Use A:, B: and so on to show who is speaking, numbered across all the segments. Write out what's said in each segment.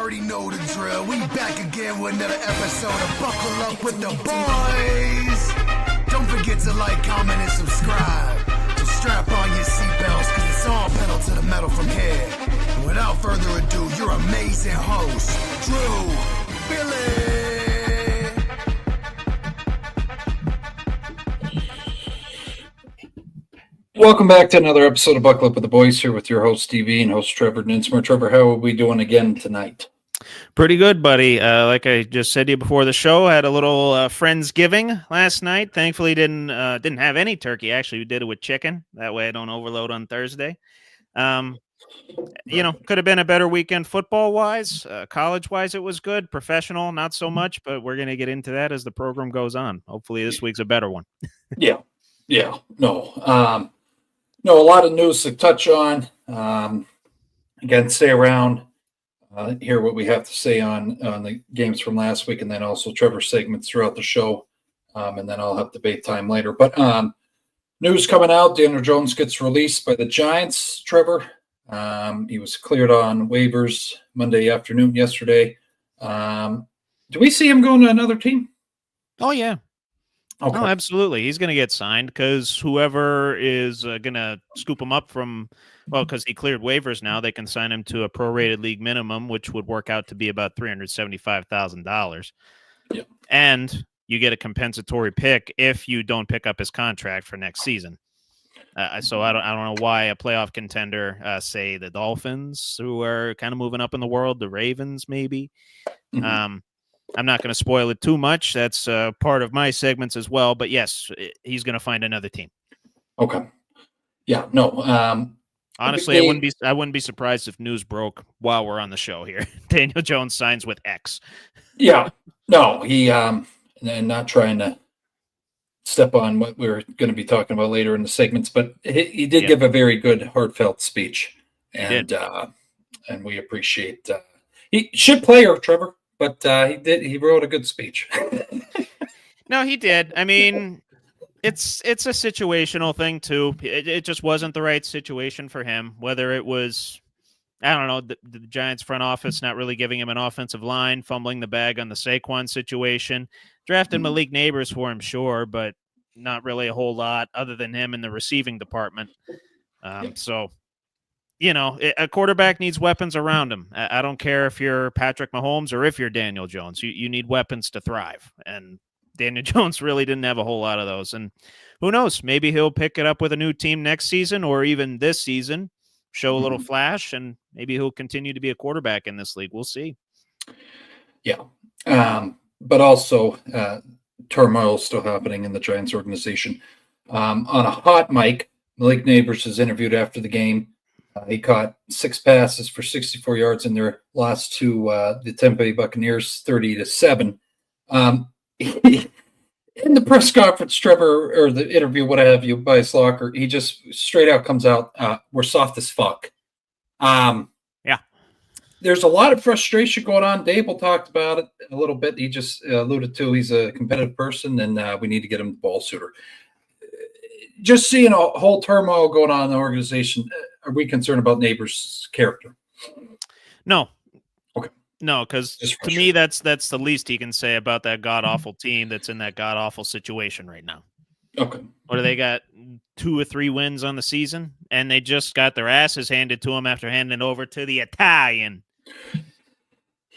A: already know the drill. We back again with another episode of Buckle Up with the Boys. Don't forget to like, comment, and subscribe. So strap on your seatbelts, cause it's all pedal to the metal from here. And without further ado, your amazing host, Drew Billy.
B: Welcome back to another episode of Buckle Up with the Boys here with your host, Stevie, and host Trevor Ninsmer. Trevor, how are we doing again tonight?
C: Pretty good, buddy. Like I just said to you before the show, had a little Friendsgiving last night. Thankfully, didn't have any turkey. Actually, we did it with chicken. That way I don't overload on Thursday. Could have been a better weekend football-wise. College-wise, it was good. Professional, not so much, but we're going to get into that as the program goes on. Hopefully this week's a better one.
B: No, a lot of news to touch on. Again, stay around, hear what we have to say on the games from last week, and then also Trevor's segments throughout the show, and then I'll have debate time later. But news coming out, Daniel Jones gets released by the Giants, Trevor. He was cleared on waivers Monday afternoon yesterday. Do we see him going to another team?
C: Oh, yeah.
B: Okay.
C: Oh, absolutely. He's going to get signed because whoever is going to scoop him up because he cleared waivers now, they can sign him to a prorated league minimum, which would work out to be about $375,000.
B: Yep.
C: And you get a compensatory pick if you don't pick up his contract for next season. So I don't know why a playoff contender, say the Dolphins, who are kind of moving up in the world, the Ravens maybe. Mm-hmm. I'm not going to spoil it too much. That's part of my segments as well. But yes, he's going to find another team.
B: Okay. Yeah. No.
C: Honestly, I wouldn't be surprised if news broke while we're on the show here. Daniel Jones signs with X.
B: Yeah. No. He and not trying to step on what we're going to be talking about later in the segments, but he did give a very good, heartfelt speech, and we appreciate. He should play her, Trevor. But he wrote a good speech.
C: No, he did. I mean, it's a situational thing, too. It just wasn't the right situation for him, whether it was, I don't know, the Giants front office not really giving him an offensive line, fumbling the bag on the Saquon situation, drafting Malik Neighbors for him, sure, but not really a whole lot other than him in the receiving department. So... a quarterback needs weapons around him. I don't care if you're Patrick Mahomes or if you're Daniel Jones. You need weapons to thrive. And Daniel Jones really didn't have a whole lot of those. And who knows? Maybe he'll pick it up with a new team next season or even this season, show a little flash, and maybe he'll continue to be a quarterback in this league. We'll see.
B: Yeah. But also turmoil still happening in the Giants organization. On a hot mic, Malik Neighbors is interviewed after the game. He caught 6 passes for 64 yards in their last two, the Tampa Bay Buccaneers, 30-7. In the press conference, Trevor, or the interview, what have you, by Slocker, he just straight out comes out, we're soft as fuck.
C: Yeah.
B: There's a lot of frustration going on. Dable talked about it a little bit. He just alluded to he's a competitive person, and we need to get him the ball sooner. Just seeing a whole turmoil going on in the organization, are we concerned about Neighbors' character?
C: No.
B: Okay.
C: No, because to me, that's the least he can say about that god-awful team that's in that god-awful situation right now.
B: Okay.
C: What do they got? 2 or 3 wins on the season, and they just got their asses handed to them after handing it over to the Italian.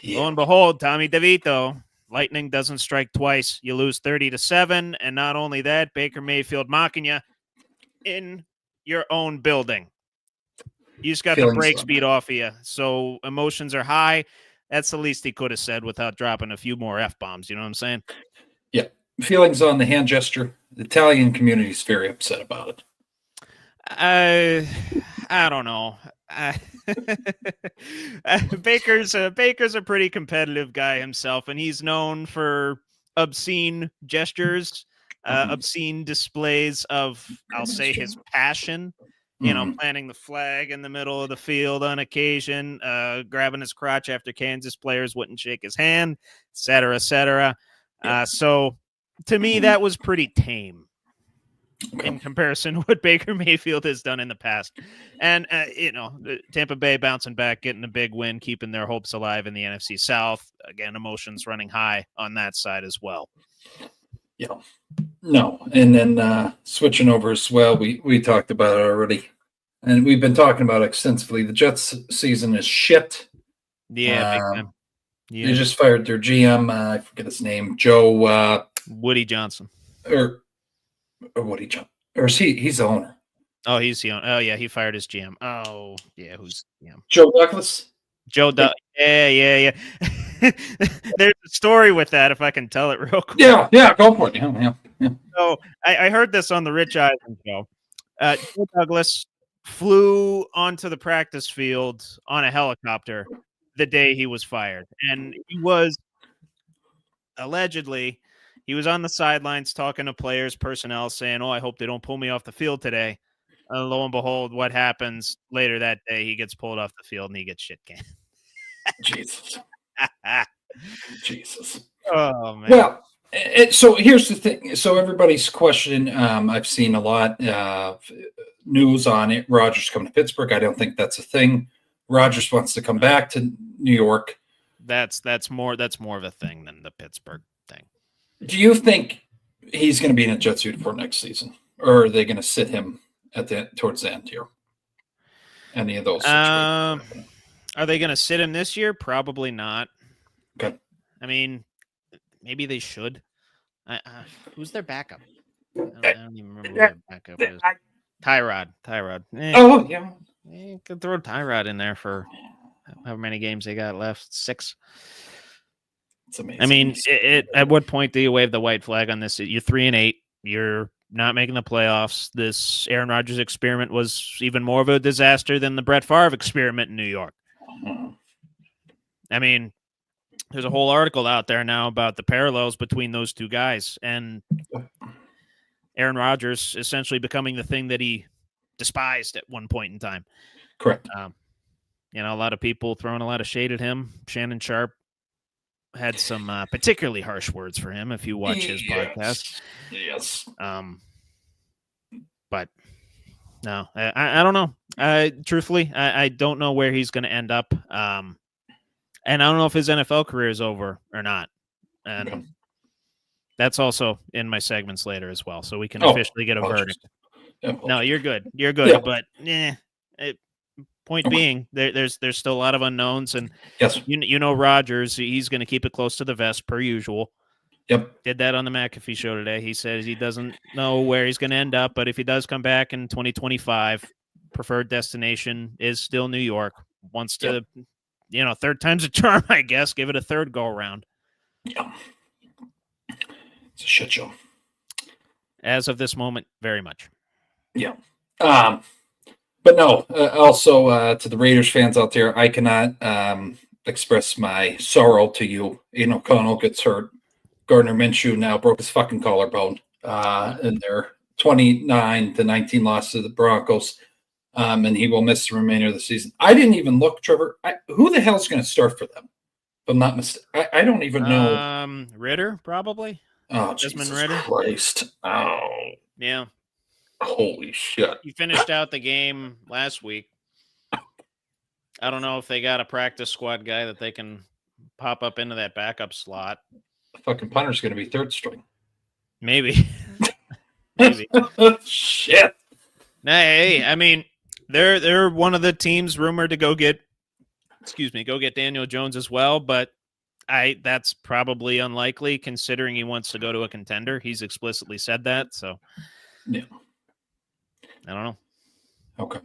C: Yeah. Lo and behold, Tommy DeVito. Lightning doesn't strike twice. You lose 30-7, and not only that, Baker Mayfield mocking you in your own building. You just got the brake speed off of you, so emotions are high. That's the least he could have said without dropping a few more F-bombs. You know what I'm saying?
B: Yeah. Feelings on the hand gesture. The Italian community is very upset about it.
C: I don't know. Baker's a pretty competitive guy himself, and he's known for obscene gestures, obscene displays of, I'll say, his passion. Planting the flag in the middle of the field on occasion, grabbing his crotch after Kansas players wouldn't shake his hand, et cetera, et cetera. So to me, that was pretty tame. in comparison to what Baker Mayfield has done in the past. And, Tampa Bay bouncing back, getting a big win, keeping their hopes alive in the NFC South. Again, emotions running high on that side as well.
B: Yeah. No. And then switching over as well, we talked about it already. And we've been talking about it extensively. The Jets season is shit.
C: Yeah, big time. Yeah.
B: They just fired their GM. I forget his name. Joe
C: Woody Johnson.
B: Or Woody Johnson. Or is he's the owner?
C: Oh, he's the owner. Oh, yeah, he fired his GM. Oh, yeah, who's
B: Joe Douglas?
C: Joe Douglas. Yeah. There's a story with that, if I can tell it real quick.
B: Yeah, go for it. Yeah.
C: So I heard this on the Rich Eisen show. Joe Douglas flew onto the practice field on a helicopter the day he was fired. And he was allegedly, he was on the sidelines talking to players, personnel, saying, I hope they don't pull me off the field today. And lo and behold, what happens later that day, he gets pulled off the field and he gets shit canned.
B: Jesus.
C: Oh, man.
B: Well, so here's the thing. So everybody's questioning. I've seen a lot of news on it. Rodgers coming to Pittsburgh. I don't think that's a thing. Rodgers wants to come back to New York.
C: That's more of a thing than the Pittsburgh thing.
B: Do you think he's going to be in a jet suit for next season, or are they going to sit him towards the end here? Any of those situations?
C: Are they going to sit him this year? Probably not.
B: Okay.
C: I mean, maybe they should. Who's their backup? I don't even remember who their backup is. Tyrod.
B: Oh, yeah.
C: You could throw Tyrod in there for however many games they got left. 6.
B: It's amazing.
C: I mean, at what point do you wave the white flag on this? You're 3-8. You're not making the playoffs. This Aaron Rodgers experiment was even more of a disaster than the Brett Favre experiment in New York. I mean, there's a whole article out there now about the parallels between those two guys, and Aaron Rodgers essentially becoming the thing that he despised at one point in time.
B: Correct.
C: A lot of people throwing a lot of shade at him. Shannon Sharp had some particularly harsh words for him if you watch his podcast.
B: Yes.
C: But no, I don't know. Truthfully, I don't know where he's going to end up. And I don't know if his NFL career is over or not. And that's also in my segments later as well. So we can officially get a verdict. No, you're good. You're good. Yeah. But point being, there's still a lot of unknowns. And
B: yes,
C: Rodgers, he's going to keep it close to the vest per usual.
B: Yep.
C: Did that on the McAfee show today. He says he doesn't know where he's going to end up, but if he does come back in 2025, preferred destination is still New York. Wants to, third time's a charm, I guess. Give it a third go around.
B: Yeah. It's a shit show.
C: As of this moment, very much.
B: Yeah. But no, also to the Raiders fans out there, I cannot express my sorrow to you. Aiden O'Connell gets hurt. Gardner Minshew now broke his fucking collarbone in their 29-19 loss to the Broncos, and he will miss the remainder of the season. I didn't even look, Trevor. Who the hell's going to start for them? If I'm not mistaken, I don't even know.
C: Ritter, probably.
B: Oh,
C: Desmond
B: Jesus
C: Ritter.
B: Christ. Oh.
C: Yeah.
B: Holy shit.
C: He finished out the game last week. I don't know if they got a practice squad guy that they can pop up into that backup slot.
B: The fucking punter's going to be third string.
C: Maybe.
B: Shit.
C: Hey, I mean, they're one of the teams rumored to go get Daniel Jones as well, but that's probably unlikely considering he wants to go to a contender. He's explicitly said that, so
B: yeah.
C: I don't know.
B: Okay.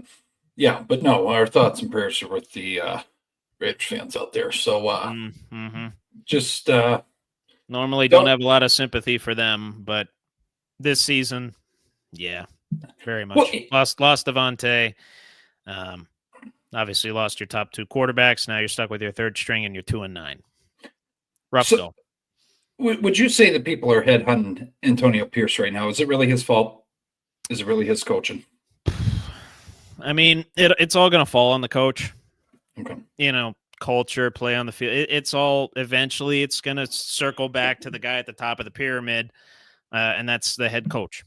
B: Yeah, but no, our thoughts and prayers are with the Raiders fans out there. So just
C: normally don't have a lot of sympathy for them, but this season, yeah, very much. Well, lost Devontae. Obviously lost your top 2 quarterbacks. Now you're stuck with your third string and you're 2-9. Rough go.
B: Would you say that people are headhunting Antonio Pierce right now? Is it really his fault? Is it really his coaching?
C: I mean, it's all going to fall on the coach.
B: Okay.
C: Culture, play on the field. It's all eventually it's going to circle back to the guy at the top of the pyramid, and that's the head coach.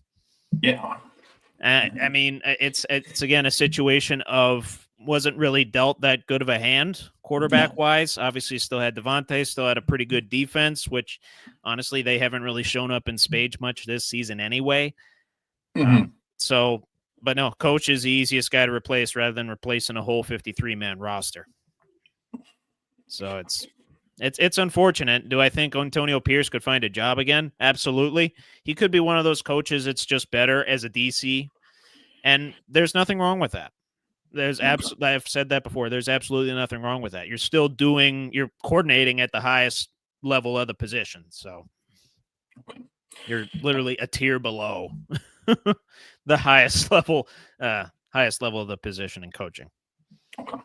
B: Yeah.
C: I mean, it's again a situation of wasn't really dealt that good of a hand quarterback wise. Obviously, still had Devontae, still had a pretty good defense, which honestly they haven't really shown up in spades much this season anyway. So, but no, coach is the easiest guy to replace rather than replacing a whole 53-man roster. So it's unfortunate. Do I think Antonio Pierce could find a job again? Absolutely. He could be one of those coaches that's just better as a DC, and there's nothing wrong with that. I've said that before. There's absolutely nothing wrong with that. You're coordinating at the highest level of the position. So you're literally a tier below the highest level of the position in coaching.
B: Okay.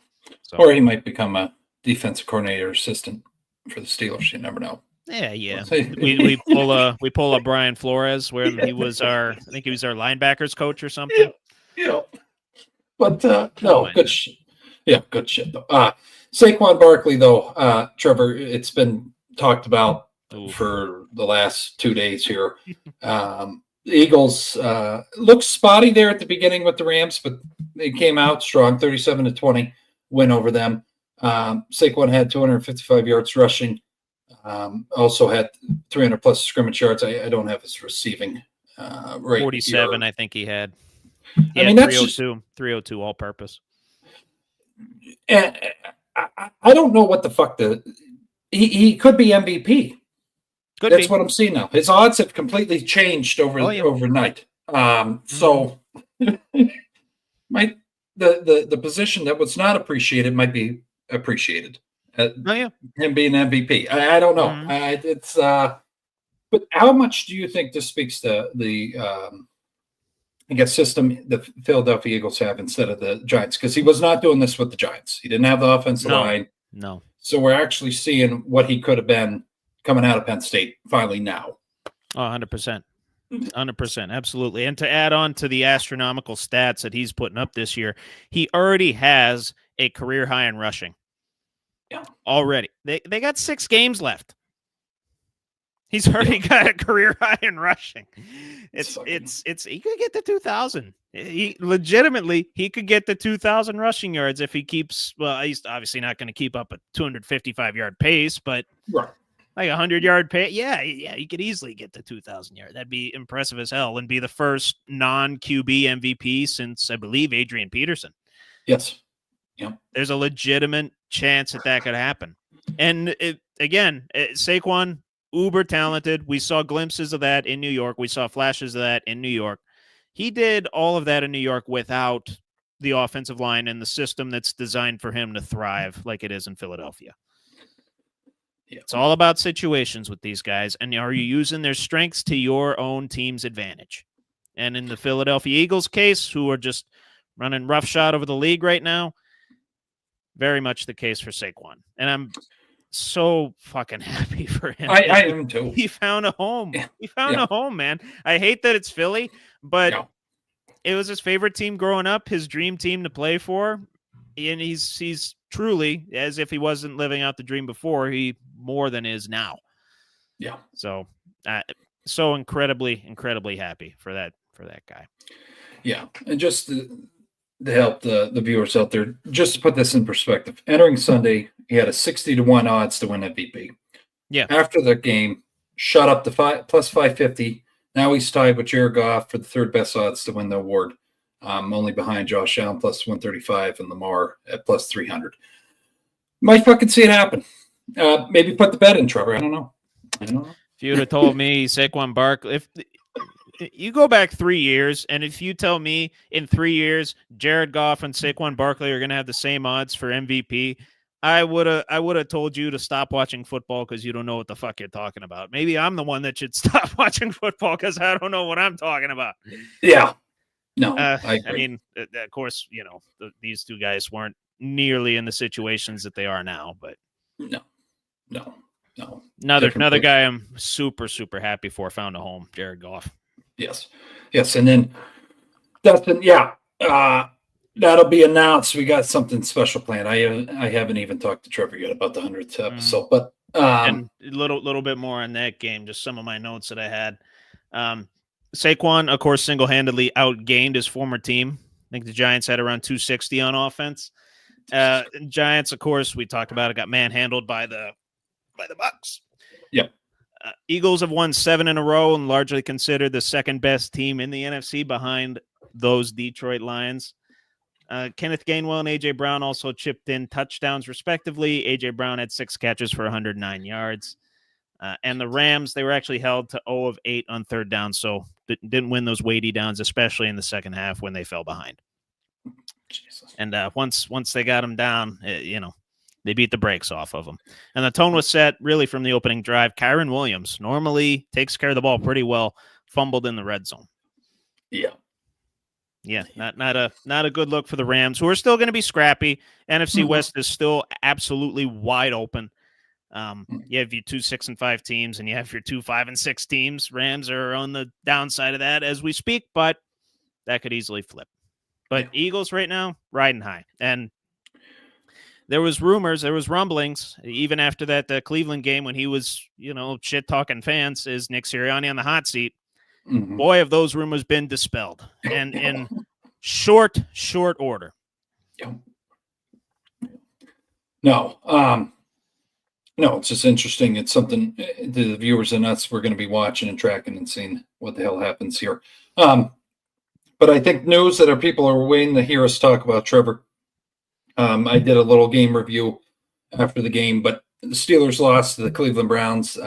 B: So, or he might become a defensive coordinator assistant for the Steelers. You never know.
C: Yeah. we pull a Brian Flores where he was I think he was our linebackers coach or something.
B: Yeah. But no, good shit. Yeah, good shit though. Saquon Barkley though, Trevor, it's been talked about for the last 2 days here. The Eagles looked spotty there at the beginning with the Rams, but they came out strong, 37-20 win over them. Saquon had 255 yards rushing. Also had 300 plus scrimmage yards. I don't have his receiving rate.
C: 47, here. I think he had.
B: I mean, that's
C: 302 all purpose.
B: And I don't know what the fuck he could be MVP. That's what I'm seeing now. His odds have completely changed overnight. So the position that was not appreciated might be appreciated. Him being MVP. I don't know. But how much do you think this speaks to the system the Philadelphia Eagles have instead of the Giants? Because he was not doing this with the Giants. He didn't have the offensive line.
C: No.
B: So we're actually seeing what he could have been coming out of Penn State finally now.
C: 100%. 100%. Absolutely. And to add on to the astronomical stats that he's putting up this year, he already has a career high in rushing.
B: Yeah.
C: Already. They got 6 games left. He's already got a career high in rushing. It's he could get to 2,000. He legitimately could get to 2,000 rushing yards if he keeps. Well, he's obviously not going to keep up a 255-yard pace, but like a 100-yard pace, yeah, he could easily get to 2,000 yards. That'd be impressive as hell, and be the first non-QB MVP since I believe Adrian Peterson.
B: Yes. Yeah.
C: There's a legitimate chance that could happen, and Saquon. Uber talented. We saw glimpses of that in New York. We saw flashes of that in New York. He did all of that in New York without the offensive line and the system that's designed for him to thrive like it is in Philadelphia. Yeah. It's all about situations with these guys, and are you using their strengths to your own team's advantage? And in the Philadelphia Eagles case, who are just running roughshod over the league right now, very much the case for Saquon. And I'm so fucking happy for him.
B: I am too.
C: He found a home. He found a home, man. I hate that it's Philly, but it was his favorite team growing up, his dream team to play for. And he's truly, as if he wasn't living out the dream before, he more than is now.
B: Yeah.
C: So so incredibly, incredibly happy for that guy.
B: Yeah. And just to help the viewers out there, just to put this in perspective, entering Sunday, he had a 60-1 odds to win MVP.
C: Yeah.
B: After the game, shot up to plus 550. Now he's tied with Jared Goff for the third best odds to win the award, only behind Josh Allen plus 135 and Lamar at plus 300. Might fucking see it happen. Maybe put the bet in, Trevor. I don't know.
C: If you would have told me Saquon Barkley, if you go back 3 years, and if you tell me in 3 years Jared Goff and Saquon Barkley are going to have the same odds for MVP, I would have told you to stop watching football because you don't know what the fuck you're talking about. Maybe I'm the one that should stop watching football because I don't know what I'm talking about.
B: Yeah. No, I agree.
C: I mean, of course, these two guys weren't nearly in the situations that they are now, but
B: no.
C: Another guy I'm super, super happy for found a home, Jared Goff.
B: Yes. And then Dustin, that'll be announced. We got something special planned. I haven't even talked to Trevor yet about the 100th episode, but
C: and a little bit more on that game. Just some of my notes that I had. Saquon, of course, single-handedly outgained his former team. I think the Giants had around 260 on offense. Giants, of course, we talked about it, got manhandled by the Bucs.
B: Yep.
C: Eagles have won 7 in a row and largely considered the second best team in the NFC behind those Detroit Lions. Kenneth Gainwell and A.J. Brown also chipped in touchdowns, respectively. A.J. Brown had 6 catches for 109 yards. And the Rams, they were actually held to 0 of 8 on third down, so didn't win those weighty downs, especially in the second half when they fell behind.
B: Jesus.
C: And once they got them down, they beat the brakes off of them. And the tone was set really from the opening drive. Kyron Williams normally takes care of the ball pretty well, fumbled in the red zone.
B: Yeah.
C: Yeah, not a good look for the Rams, who are still going to be scrappy. NFC West is still absolutely wide open. You have your 2 6-5 teams, and you have your 2 5-6 teams. Rams are on the downside of that as we speak, but that could easily flip. But Eagles right now riding high, and there was rumblings even after that Cleveland game when he was shit talking fans. Is Nick Sirianni on the hot seat?
B: Mm-hmm.
C: Boy, have those rumors been dispelled, and in short order.
B: Yeah. No, it's just interesting. It's something the viewers and us, we're going to be watching and tracking and seeing what the hell happens here. But I think news that our people are waiting to hear us talk about, Trevor. I did a little game review after the game, but the Steelers lost to the Cleveland Browns.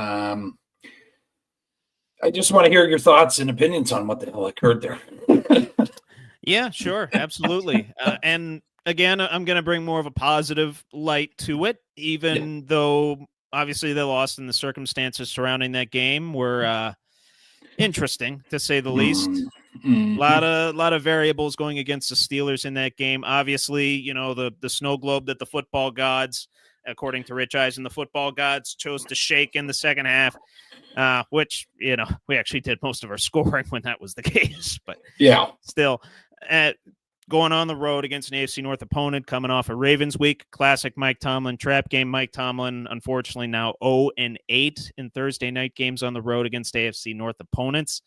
B: I just want to hear your thoughts and opinions on what the hell occurred there.
C: Yeah, sure. Absolutely. And again, I'm going to bring more of a positive light to it, even though obviously they lost and the circumstances surrounding that game were interesting, to say the least.
B: Mm-hmm.
C: A lot of variables going against the Steelers in that game. Obviously, the snow globe that the football gods, according to Rich Eisen, the football gods chose to shake in the second half, which, we actually did most of our scoring when that was the case. But
B: yeah,
C: still, going on the road against an AFC North opponent, coming off a Ravens week, classic Mike Tomlin trap game. Mike Tomlin, unfortunately, now 0-8 in Thursday night games on the road against AFC North opponents.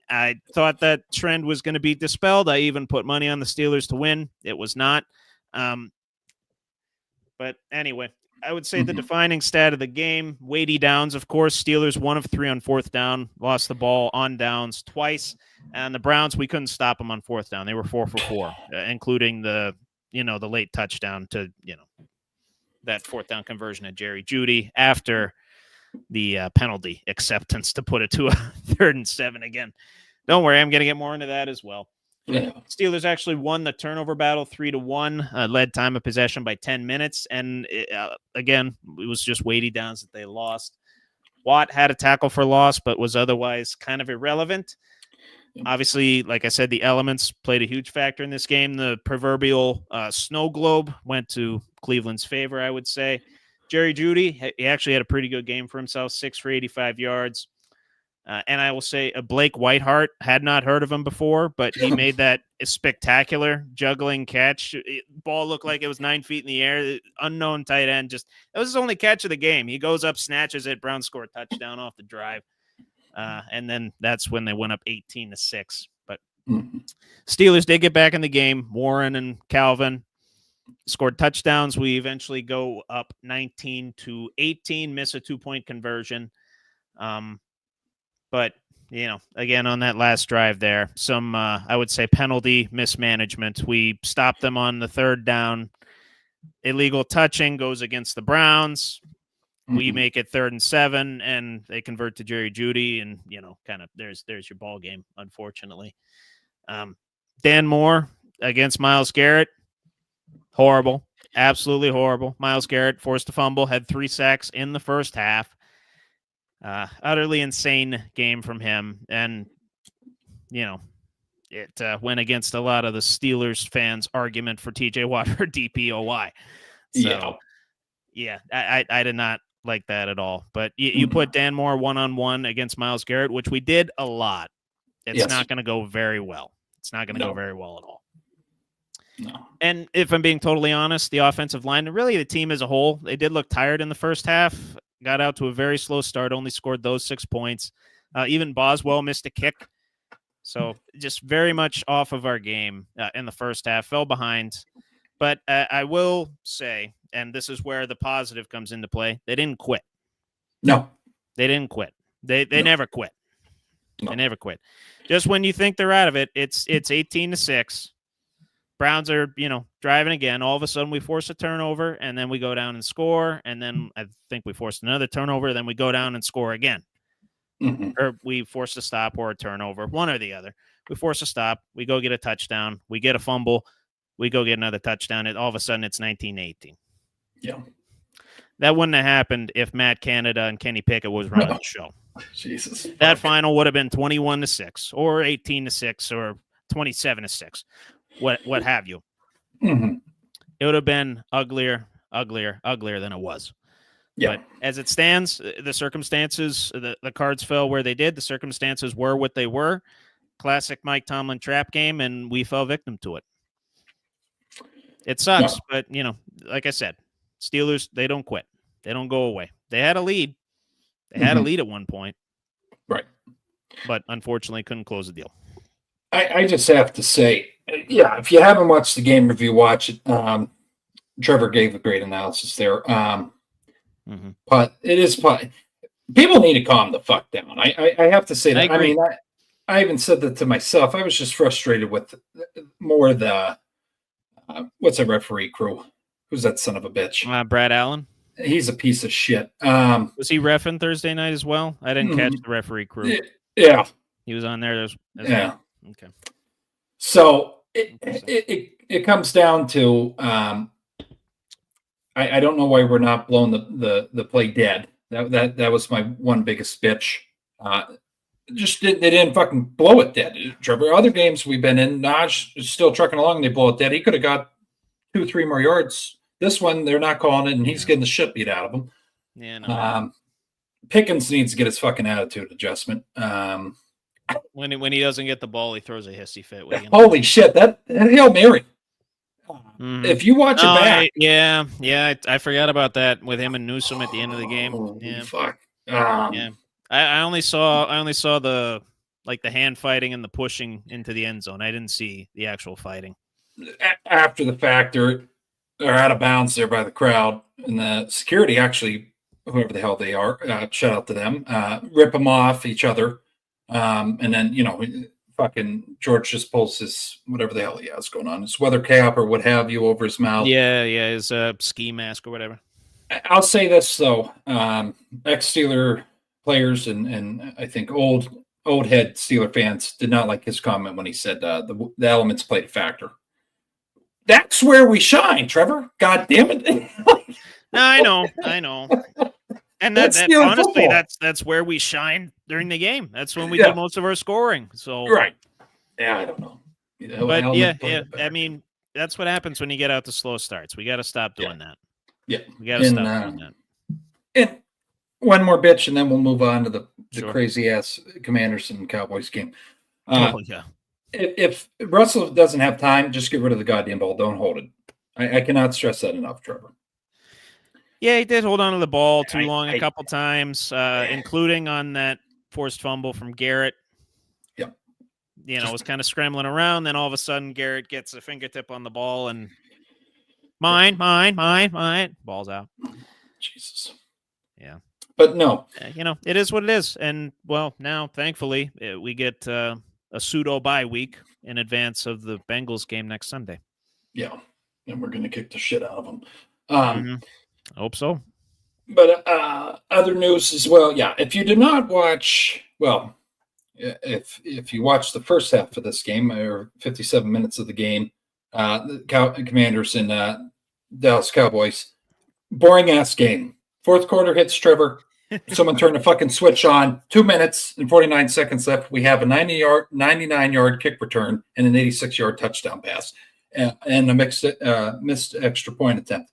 C: I thought that trend was going to be dispelled. I even put money on the Steelers to win. It was not. But anyway, I would say the defining stat of the game, weighty downs, of course. Steelers 1 of 3 on fourth down, lost the ball on downs twice. And the Browns, we couldn't stop them on fourth down. They were 4 for 4, including the late touchdown to, that fourth down conversion at Jerry Jeudy after the penalty acceptance to put it to a 3rd and 7 again. Don't worry, I'm going to get more into that as well.
B: Yeah.
C: Steelers actually won the turnover battle 3-1, led time of possession by 10 minutes. And again, it was just weighty downs that they lost. Watt had a tackle for loss, but was otherwise kind of irrelevant. Obviously, like I said, the elements played a huge factor in this game. The proverbial snow globe went to Cleveland's favor, I would say. Jerry Jeudy, he actually had a pretty good game for himself, 6 for 85 yards. And I will say Blake Whiteheart, had not heard of him before, but he made that spectacular juggling catch. Ball looked like it was 9 feet in the air. Unknown tight end. That was his only catch of the game. He goes up, snatches it. Browns score a touchdown off the drive. And then that's when they went up 18-6. But Steelers did get back in the game. Warren and Calvin scored touchdowns. We eventually go up 19-18, miss a 2-point conversion. But, again, on that last drive there, some, I would say, penalty mismanagement. We stopped them on the 3rd down. Illegal touching goes against the Browns. We make it 3rd and 7, and they convert to Jerry Jeudy, and, kind of there's your ball game, unfortunately. Dan Moore against Myles Garrett. Horrible. Absolutely horrible. Myles Garrett forced a fumble, had 3 sacks in the first half. Utterly insane game from him. And, it went against a lot of the Steelers fans' argument for TJ Watt for DPOY. So, I did not like that at all. But you put Dan Moore 1-on-1 against Myles Garrett, which we did a lot. It's not going to go very well. It's not going to go very well at all.
B: No.
C: And if I'm being totally honest, the offensive line, and really the team as a whole, they did look tired in the first half. Got out to a very slow start, only scored those 6 points. Even Boswell missed a kick So just very much off of our game in the first half, fell behind. But I will say, and this is where the positive comes into play, they didn't quit.
B: No.
C: They didn't quit. They
B: No.
C: never quit.
B: No.
C: They never quit. Just when you think they're out of it, it's 18-6. Browns are, driving again. All of a sudden we force a turnover, and then we go down and score, and then I think we forced another turnover, then we go down and score again.
B: Mm-hmm.
C: Or we force a stop or a turnover, one or the other. We force a stop, we go get a touchdown, we get a fumble, we go get another touchdown, and all of a sudden it's 19-18.
B: Yeah.
C: That wouldn't have happened if Matt Canada and Kenny Pickett was running the show.
B: Jesus.
C: That final would have been 21-6 or 18-6 or 27-6. What have you.
B: Mm-hmm.
C: It would have been uglier than it was.
B: Yeah.
C: But as it stands, the circumstances, the cards fell where they did. The circumstances were what they were. Classic Mike Tomlin trap game, and we fell victim to it. It sucks, but, like I said, Steelers, they don't quit. They don't go away. They had a lead. They had a lead at one point.
B: Right.
C: But unfortunately couldn't close the deal.
B: I just have to say, yeah, if you haven't watched the game review, watch it. Trevor gave a great analysis there. But it is people need to calm the fuck down. I have to say that. I mean, I even said that to myself. I was just frustrated with more the what's a referee crew? Who's that son of a bitch?
C: Brad Allen.
B: He's a piece of shit.
C: Was he reffing Thursday night as well? I didn't catch the referee crew.
B: Yeah,
C: he was on there.
B: Yeah.
C: Well. Okay.
B: So it comes down to I don't know why we're not blowing the play dead. That was my one biggest bitch. They didn't fucking blow it dead, Trevor. Other games we've been in, Naj is still trucking along and they blow it dead. He could have got 2-3 more yards. This one, they're not calling it, and he's getting the shit beat out of him.
C: Yeah, no.
B: Pickens needs to get his fucking attitude adjustment.
C: When he doesn't get the ball, he throws a hissy fit.
B: Holy shit, that Hail Mary. If you watch it back.
C: I forgot about that with him and Newsome at the end of the game. Yeah.
B: Fuck.
C: I only saw the hand fighting and the pushing into the end zone. I didn't see the actual fighting.
B: After the fact, they're out of bounds there by the crowd, and the security actually, whoever the hell they are, shout out to them, rip them off each other. And then, fucking George just pulls his, whatever the hell he has going on, his weather cap or what have you over his mouth.
C: Yeah, his ski mask or whatever.
B: I'll say this, though. Ex-Steeler players and I think old head Steeler fans did not like his comment when he said the elements played a factor. That's where we shine, Trevor. God damn it.
C: No, I know. And that's honestly, that's where we shine during the game. That's when we do most of our scoring. So
B: right. Yeah, I don't know.
C: But I mean, that's what happens when you get out to slow starts. We got to stop doing that.
B: Yeah.
C: We got to stop doing that.
B: And one more bitch, and then we'll move on to the crazy ass Commanders and Cowboys game. If Russell doesn't have time, just get rid of the goddamn ball. Don't hold it. I cannot stress that enough, Trevor.
C: Yeah, he did hold on to the ball too long a couple times, including on that forced fumble from Garrett.
B: Yep.
C: Was kind of scrambling around. Then all of a sudden, Garrett gets a fingertip on the ball and mine. Ball's out.
B: Jesus.
C: Yeah.
B: But no.
C: It is what it is. And, well, now, thankfully, we get a pseudo bye week in advance of the Bengals game next Sunday.
B: Yeah. And we're going to kick the shit out of them.
C: I hope so.
B: But other news as well. Yeah. If you did not watch, well, if you watch the first half of this game or 57 minutes of the game, the Commanders and Dallas Cowboys, boring ass game. Fourth quarter hits, Trevor. Someone turned a fucking switch on. 2 minutes and 49 seconds left. We have a 99-yard kick return and an 86-yard touchdown pass and a missed extra point attempt.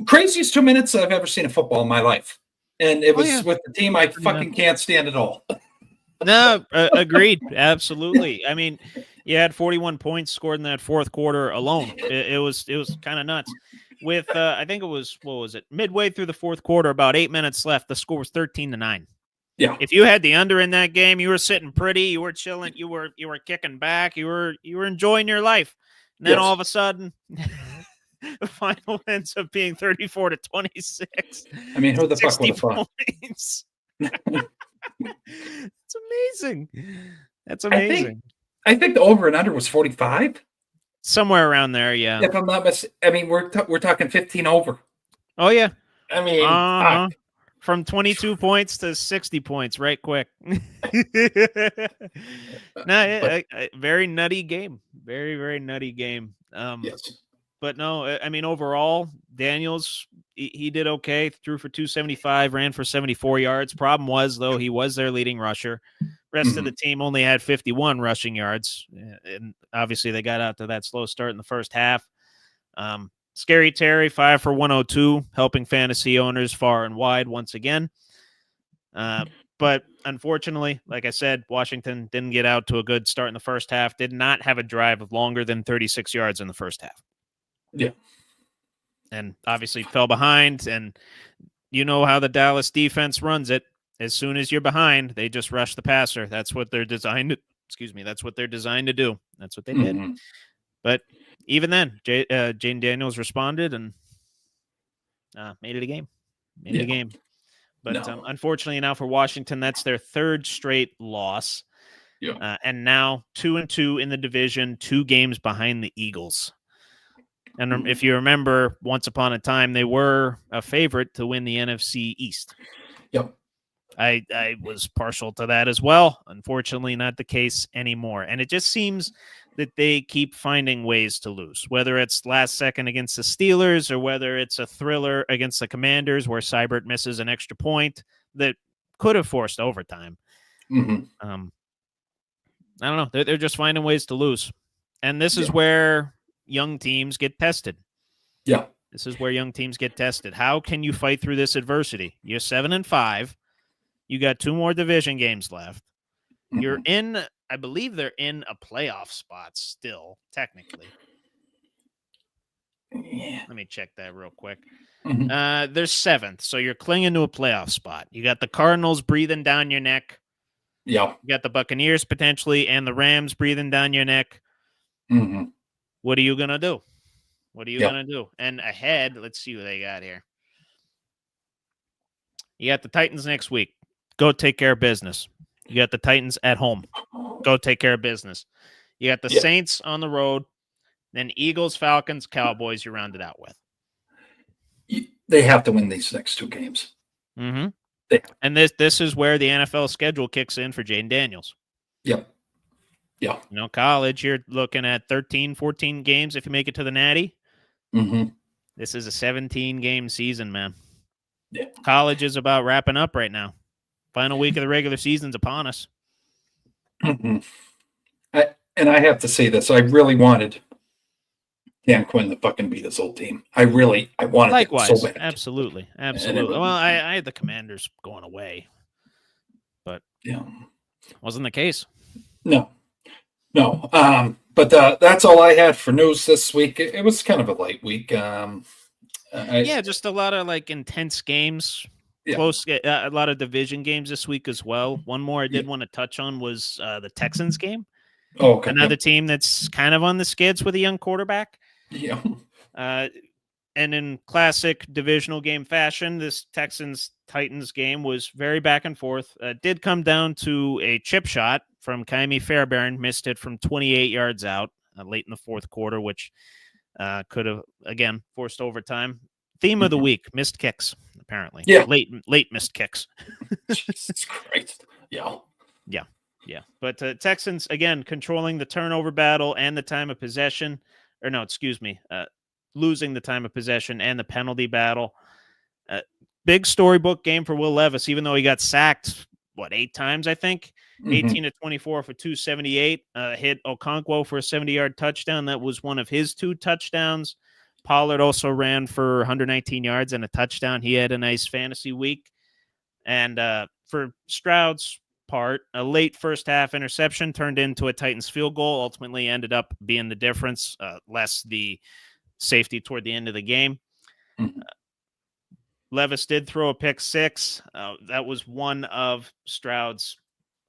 B: Craziest 2 minutes I've ever seen in football in my life. And it was with the team I fucking can't stand at all.
C: No, agreed. Absolutely. I mean, you had 41 points scored in that fourth quarter alone. It was kind of nuts. With I think it was, what was it? Midway through the fourth quarter, about 8 minutes left, the score was 13-9.
B: Yeah.
C: If you had the under in that game, you were sitting pretty, you were chilling, you were kicking back, you were enjoying your life. And then
B: Yes.
C: all of a sudden the final ends up being 34-26.
B: I mean, who the fuck
C: 60
B: would have thought?
C: points. It's amazing. That's amazing.
B: I think the over and under was 45.
C: Somewhere around there, yeah.
B: If I'm not mistaken, I mean, we're talking 15 over.
C: Oh yeah.
B: I mean,
C: Uh-huh.
B: fuck.
C: From 22 points to 60 points, right quick. Very nutty game. Very, very nutty game.
B: Yes.
C: But no, I mean, overall, Daniels, he did okay. Threw for 275, ran for 74 yards. Problem was, though, he was their leading rusher. Rest of the team only had 51 rushing yards. And obviously, they got out to that slow start in the first half. Scary Terry, 5 for 102, helping fantasy owners far and wide once again. But unfortunately, like I said, Washington didn't get out to a good start in the first half, did not have a drive of longer than 36 yards in the first half.
B: Yeah.
C: And obviously fell behind. And you know how the Dallas defense runs it. As soon as you're behind, they just rush the passer. That's what they're designed to, that's what they're designed to do. That's what they did. But even then, Jane Daniels responded and made it a game. Made it a game. But unfortunately now for Washington, that's their third straight loss.
B: Yeah.
C: And now 2-2 in the division, 2 games behind the Eagles. And if you remember, once upon a time, they were a favorite to win the NFC East.
B: Yep.
C: I was partial to that as well. Unfortunately, not the case anymore. And it just seems that they keep finding ways to lose, whether it's last second against the Steelers or whether it's a thriller against the Commanders where Seibert misses an extra point that could have forced overtime. I don't know. They're just finding ways to lose. And this is where young teams get tested.
B: Yeah.
C: This is where young teams get tested. How can you fight through this adversity? You're 7-5. You got 2 more division games left. You're in, I believe they're in a playoff spot still, technically.
B: Yeah.
C: Let me check that real quick. They're 7th, so you're clinging to a playoff spot. You got the Cardinals breathing down your neck.
B: Yeah.
C: You got the Buccaneers potentially and the Rams breathing down your neck. What are you going to do? What are you going to do? And ahead, let's see what they got here. You got the Titans next week. Go take care of business. You got the Titans at home. Go take care of business. You got the Saints on the road. Then Eagles, Falcons, Cowboys you round it out with.
B: They have to win these next 2 games.
C: And this is where the NFL schedule kicks in for Jane Daniels.
B: Yep. Yeah.
C: You know, college, you're looking at 13, 14 games if you make it to the Natty. This is a 17-game season, man.
B: Yeah.
C: College is about wrapping up right now. Final week of the regular season's upon us.
B: And I have to say this. I really wanted Dan Quinn to fucking beat his old team. I wanted
C: Likewise.
B: it so bad.
C: Absolutely. Well, I had the Commanders going away. But wasn't the case.
B: No. But that's all I had for news this week. It was kind of a light week. Just
C: a lot of like intense games. Close, a lot of division games this week as well. One more I did want to touch on was the Texans game.
B: Oh, okay.
C: Another team that's kind of on the skids with a young quarterback.
B: Yeah.
C: And in classic divisional game fashion, this Texans-Titans game was very back and forth. Did come down to a chip shot from Kaimi Fairbairn, missed it from 28 yards out late in the fourth quarter, which could have, again, forced overtime. Theme of the week, missed kicks, apparently.
B: Yeah.
C: Late missed kicks.
B: Jesus Christ. Yeah.
C: But Texans, again, controlling the turnover battle and the time of possession. Or no, excuse me. Losing the time of possession and the penalty battle. Big storybook game for Will Levis, even though he got sacked, 8 times, I think? 18-24 for 278. Hit Okonkwo for a 70-yard touchdown. That was one of his 2 touchdowns. Pollard also ran for 119 yards and a touchdown. He had a nice fantasy week. And for Stroud's part, a late first half interception turned into a Titans field goal, ultimately ended up being the difference, less the safety toward the end of the game. Levis did throw a pick six. That was one of Stroud's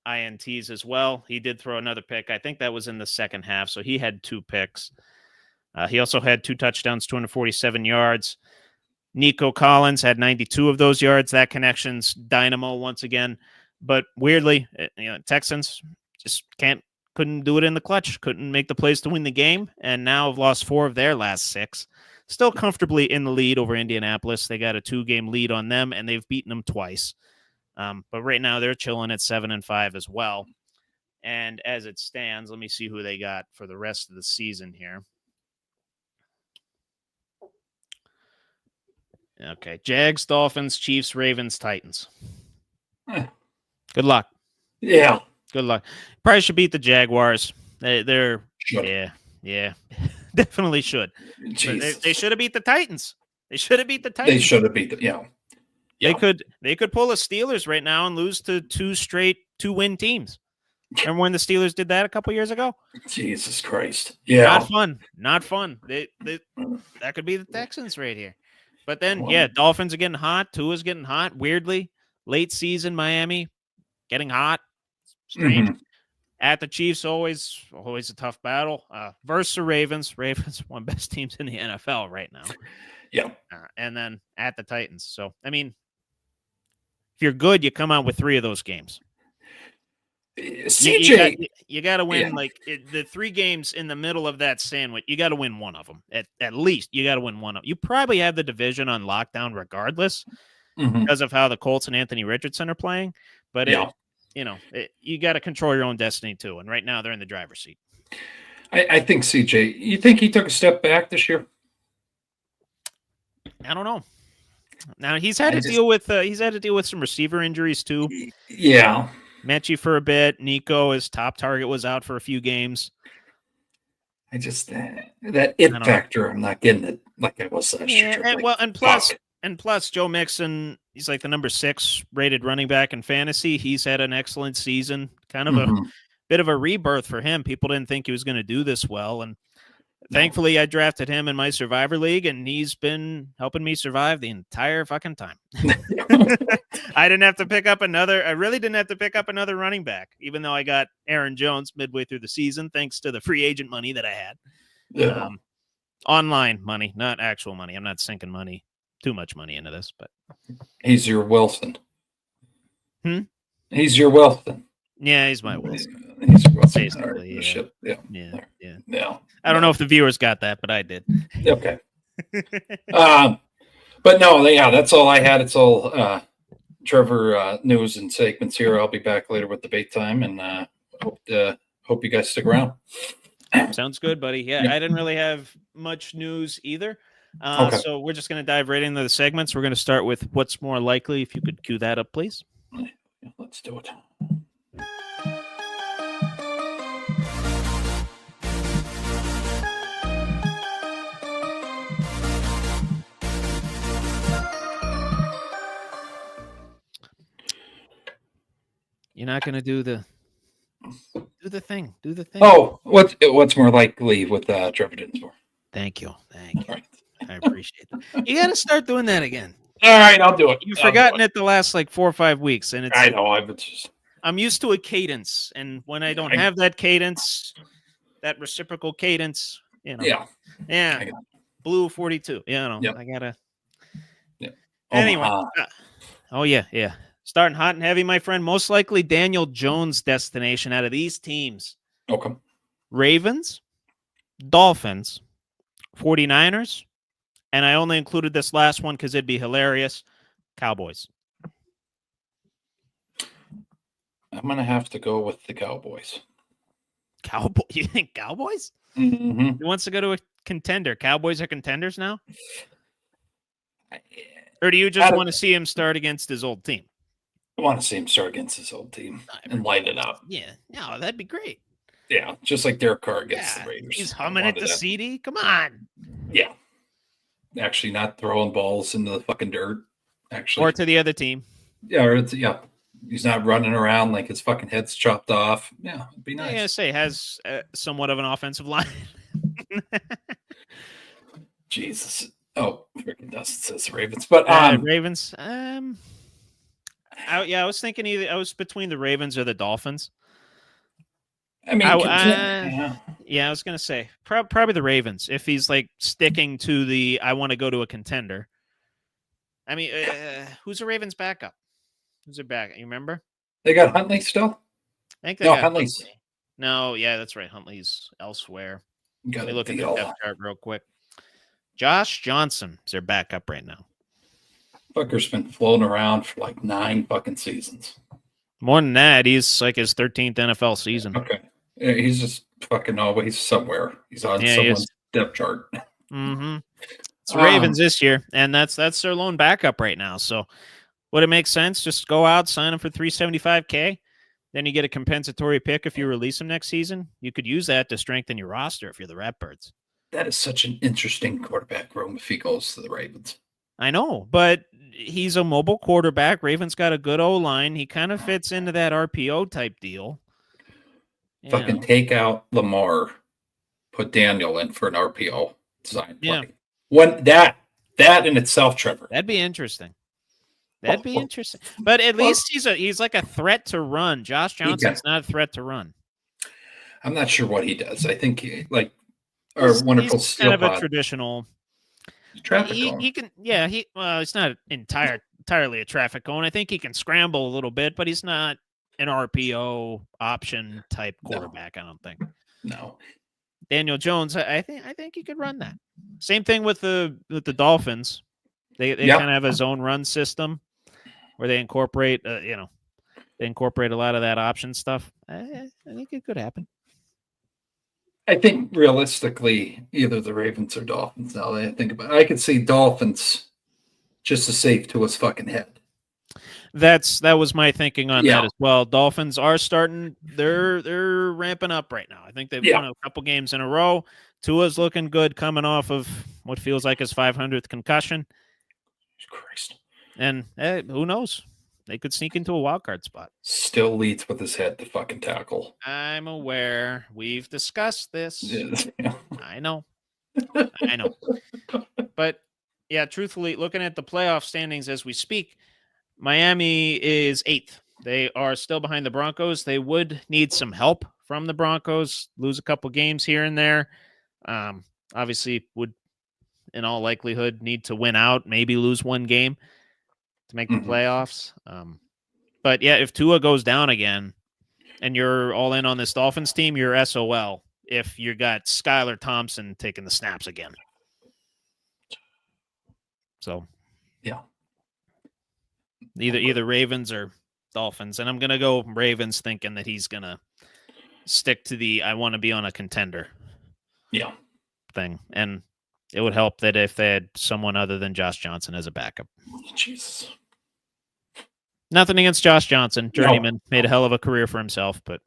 C: INTs as well. He did throw another pick. I think that was in the second half. So he had 2 picks. He also had 2 touchdowns, 247 yards. Nico Collins had 92 of those yards. That connection's dynamo once again. But weirdly, Texans just couldn't do it in the clutch. Couldn't make the plays to win the game. And now have lost 4 of their last 6. Still comfortably in the lead over Indianapolis. They got a 2-game lead on them, and they've beaten them twice. But right now they're chilling at 7-5 as well. And as it stands, let me see who they got for the rest of the season here. Okay. Jags, Dolphins, Chiefs, Ravens, Titans. Good luck.
B: Yeah.
C: Good luck. Probably should beat the Jaguars. They're
B: Should.
C: yeah. Definitely should. They should have beat the Titans. They should have beat the Titans.
B: They should have beat them. Yeah.
C: They could pull the Steelers right now and lose to 2 straight 2-win teams. Remember when the Steelers did that a couple years ago?
B: Jesus Christ. Yeah.
C: Not fun. That could be the Texans right here. But then, Dolphins are getting hot. Tua's getting hot. Weirdly, late season Miami getting hot. Strange.
B: Mm-hmm.
C: At the Chiefs, always a tough battle. Versus the Ravens. Ravens, one of the best teams in the NFL right now.
B: Yeah.
C: And then at the Titans. So, I mean, if you're good, you come out with 3 of those games.
B: CJ,
C: you got to win the 3 games in the middle of that sandwich. You got to win one of them at least. You got to win one of them. You probably have the division on lockdown regardless because of how the Colts and Anthony Richardson are playing. But you got to control your own destiny too. And right now they're in the driver's seat.
B: I think CJ. You think he took a step back this year?
C: I don't know. Now he's had to deal with some receiver injuries too.
B: Yeah.
C: Mechie for a bit. Nico, his top target, was out for a few games.
B: I just that it factor. I'm not getting it like I was last year.
C: And plus, Joe Mixon, he's like the number 6 rated running back in fantasy. He's had an excellent season. Kind of a bit of a rebirth for him. People didn't think he was going to do this well, and thankfully, I drafted him in my Survivor League, and he's been helping me survive the entire fucking time. I really didn't have to pick up another running back, even though I got Aaron Jones midway through the season, thanks to the free agent money that I had.
B: Yeah.
C: Online money, not actual money. I'm not sinking too much money into this, but
B: he's your Wilson. He's your Wilson.
C: Yeah, he's my Wilson.
B: He's your Wilson.
C: Basically,
B: yeah.
C: I don't know if the viewers got that, but I did.
B: Okay. But no, that's all I had. It's all Trevor news and segments here. I'll be back later with debate time, and hope you guys stick around.
C: Sounds good, buddy. Yeah, I didn't really have much news either. So we're just going to dive right into the segments. We're going to start with what's more likely. If you could cue that up, please.
B: Let's do it.
C: You're not going to do the thing. Do the thing.
B: Oh, what's more likely with Trevor Dinsmore?
C: Thank you.
B: Right.
C: I appreciate that. You got to start doing that again.
B: All right, I'll do it.
C: You've forgotten it the last 4 or 5 weeks, and
B: I know.
C: I'm used to a cadence, and when I don't have that cadence, that reciprocal cadence, Yeah. Blue 42. I gotta.
B: Yeah.
C: Anyway. Yeah. Starting hot and heavy, my friend. Most likely Daniel Jones' destination out of these teams.
B: Okay.
C: Ravens, Dolphins, 49ers, and I only included this last one because it'd be hilarious. Cowboys.
B: I'm going to have to go with the Cowboys.
C: You think Cowboys?
B: Mm-hmm.
C: He wants to go to a contender. Cowboys are contenders now? Or do you just want to see him start against his old team?
B: I want to see him start against his old team and light it up.
C: Yeah. No, that'd be great.
B: Yeah, just like Derek Carr against the Raiders.
C: He's humming it to CD. Come on.
B: Yeah. Actually not throwing balls into the fucking dirt. Actually.
C: Or to the other team.
B: Yeah, he's not running around like his fucking head's chopped off. Yeah, it'd be nice.
C: I gotta say, has somewhat of an offensive line.
B: Jesus. Oh, freaking Dustin says Ravens, but
C: Ravens. I was thinking I was between the Ravens or the Dolphins.
B: I mean,
C: yeah, I was gonna say probably the Ravens if he's like sticking to the I want to go to a contender. I mean, who's the Ravens' backup? Who's their backup? You remember?
B: They got Huntley still.
C: I think they got
B: Huntley's.
C: Huntley. No, yeah, that's right. Huntley's elsewhere. Let me look at the depth chart real quick. Josh Johnson is their backup right now.
B: Fucker's been floating around for like 9 fucking seasons.
C: More than that, he's like his 13th NFL season.
B: Okay. Yeah, he's just fucking always somewhere. He's on someone's depth chart.
C: Mm-hmm. It's the Ravens this year, and that's their lone backup right now. So would it make sense? Just go out, sign him for $375K. Then you get a compensatory pick if you release him next season. You could use that to strengthen your roster if you're the Ratbirds.
B: That is such an interesting quarterback room if he goes to the Ravens.
C: I know, but he's a mobile quarterback. Ravens got a good O-line. He kind of fits into that RPO type deal.
B: Fucking take out Lamar, put Daniel in for an RPO design play. When that in itself, Trevor.
C: That'd be interesting. That'd be interesting. But at least he's like a threat to run. Josh Johnson's not a threat to run.
B: I'm not sure what he does. I think he's wonderful
C: he's kind of a traditional
B: traffic
C: he can he's not entirely a traffic cone. I think he can scramble a little bit, but he's not an RPO option type quarterback. I don't think.
B: No.
C: Daniel Jones, I think he could run that. Same thing with the Dolphins. They kind of have a zone run system where they incorporate they incorporate a lot of that option stuff. I think it could happen.
B: I think realistically, either the Ravens or Dolphins. Now that I think about it, I could see Dolphins just as safe to his fucking head.
C: That was my thinking on that as well. Dolphins are starting; they're ramping up right now. I think they've won a couple games in a row. Tua's looking good, coming off of what feels like his 500th concussion.
B: Christ!
C: And who knows? They could sneak into a wild card spot.
B: Still leads with his head to fucking tackle.
C: I'm aware. We've discussed this.
B: Yeah.
C: I know. But yeah, truthfully, looking at the playoff standings as we speak, Miami is 8th. They are still behind the Broncos. They would need some help from the Broncos, lose a couple games here and there. Obviously would, in all likelihood, need to win out, maybe lose one game to make the playoffs. But yeah, if Tua goes down again and you're all in on this Dolphins team, you're SOL if you got Skylar Thompson taking the snaps again. So
B: yeah.
C: Either Ravens or Dolphins. And I'm going to go Ravens thinking that he's going to stick to the I want to be on a contender thing. And it would help that if they had someone other than Josh Johnson as a backup.
B: Jesus.
C: Nothing against Josh Johnson. Journeyman made a hell of a career for himself, but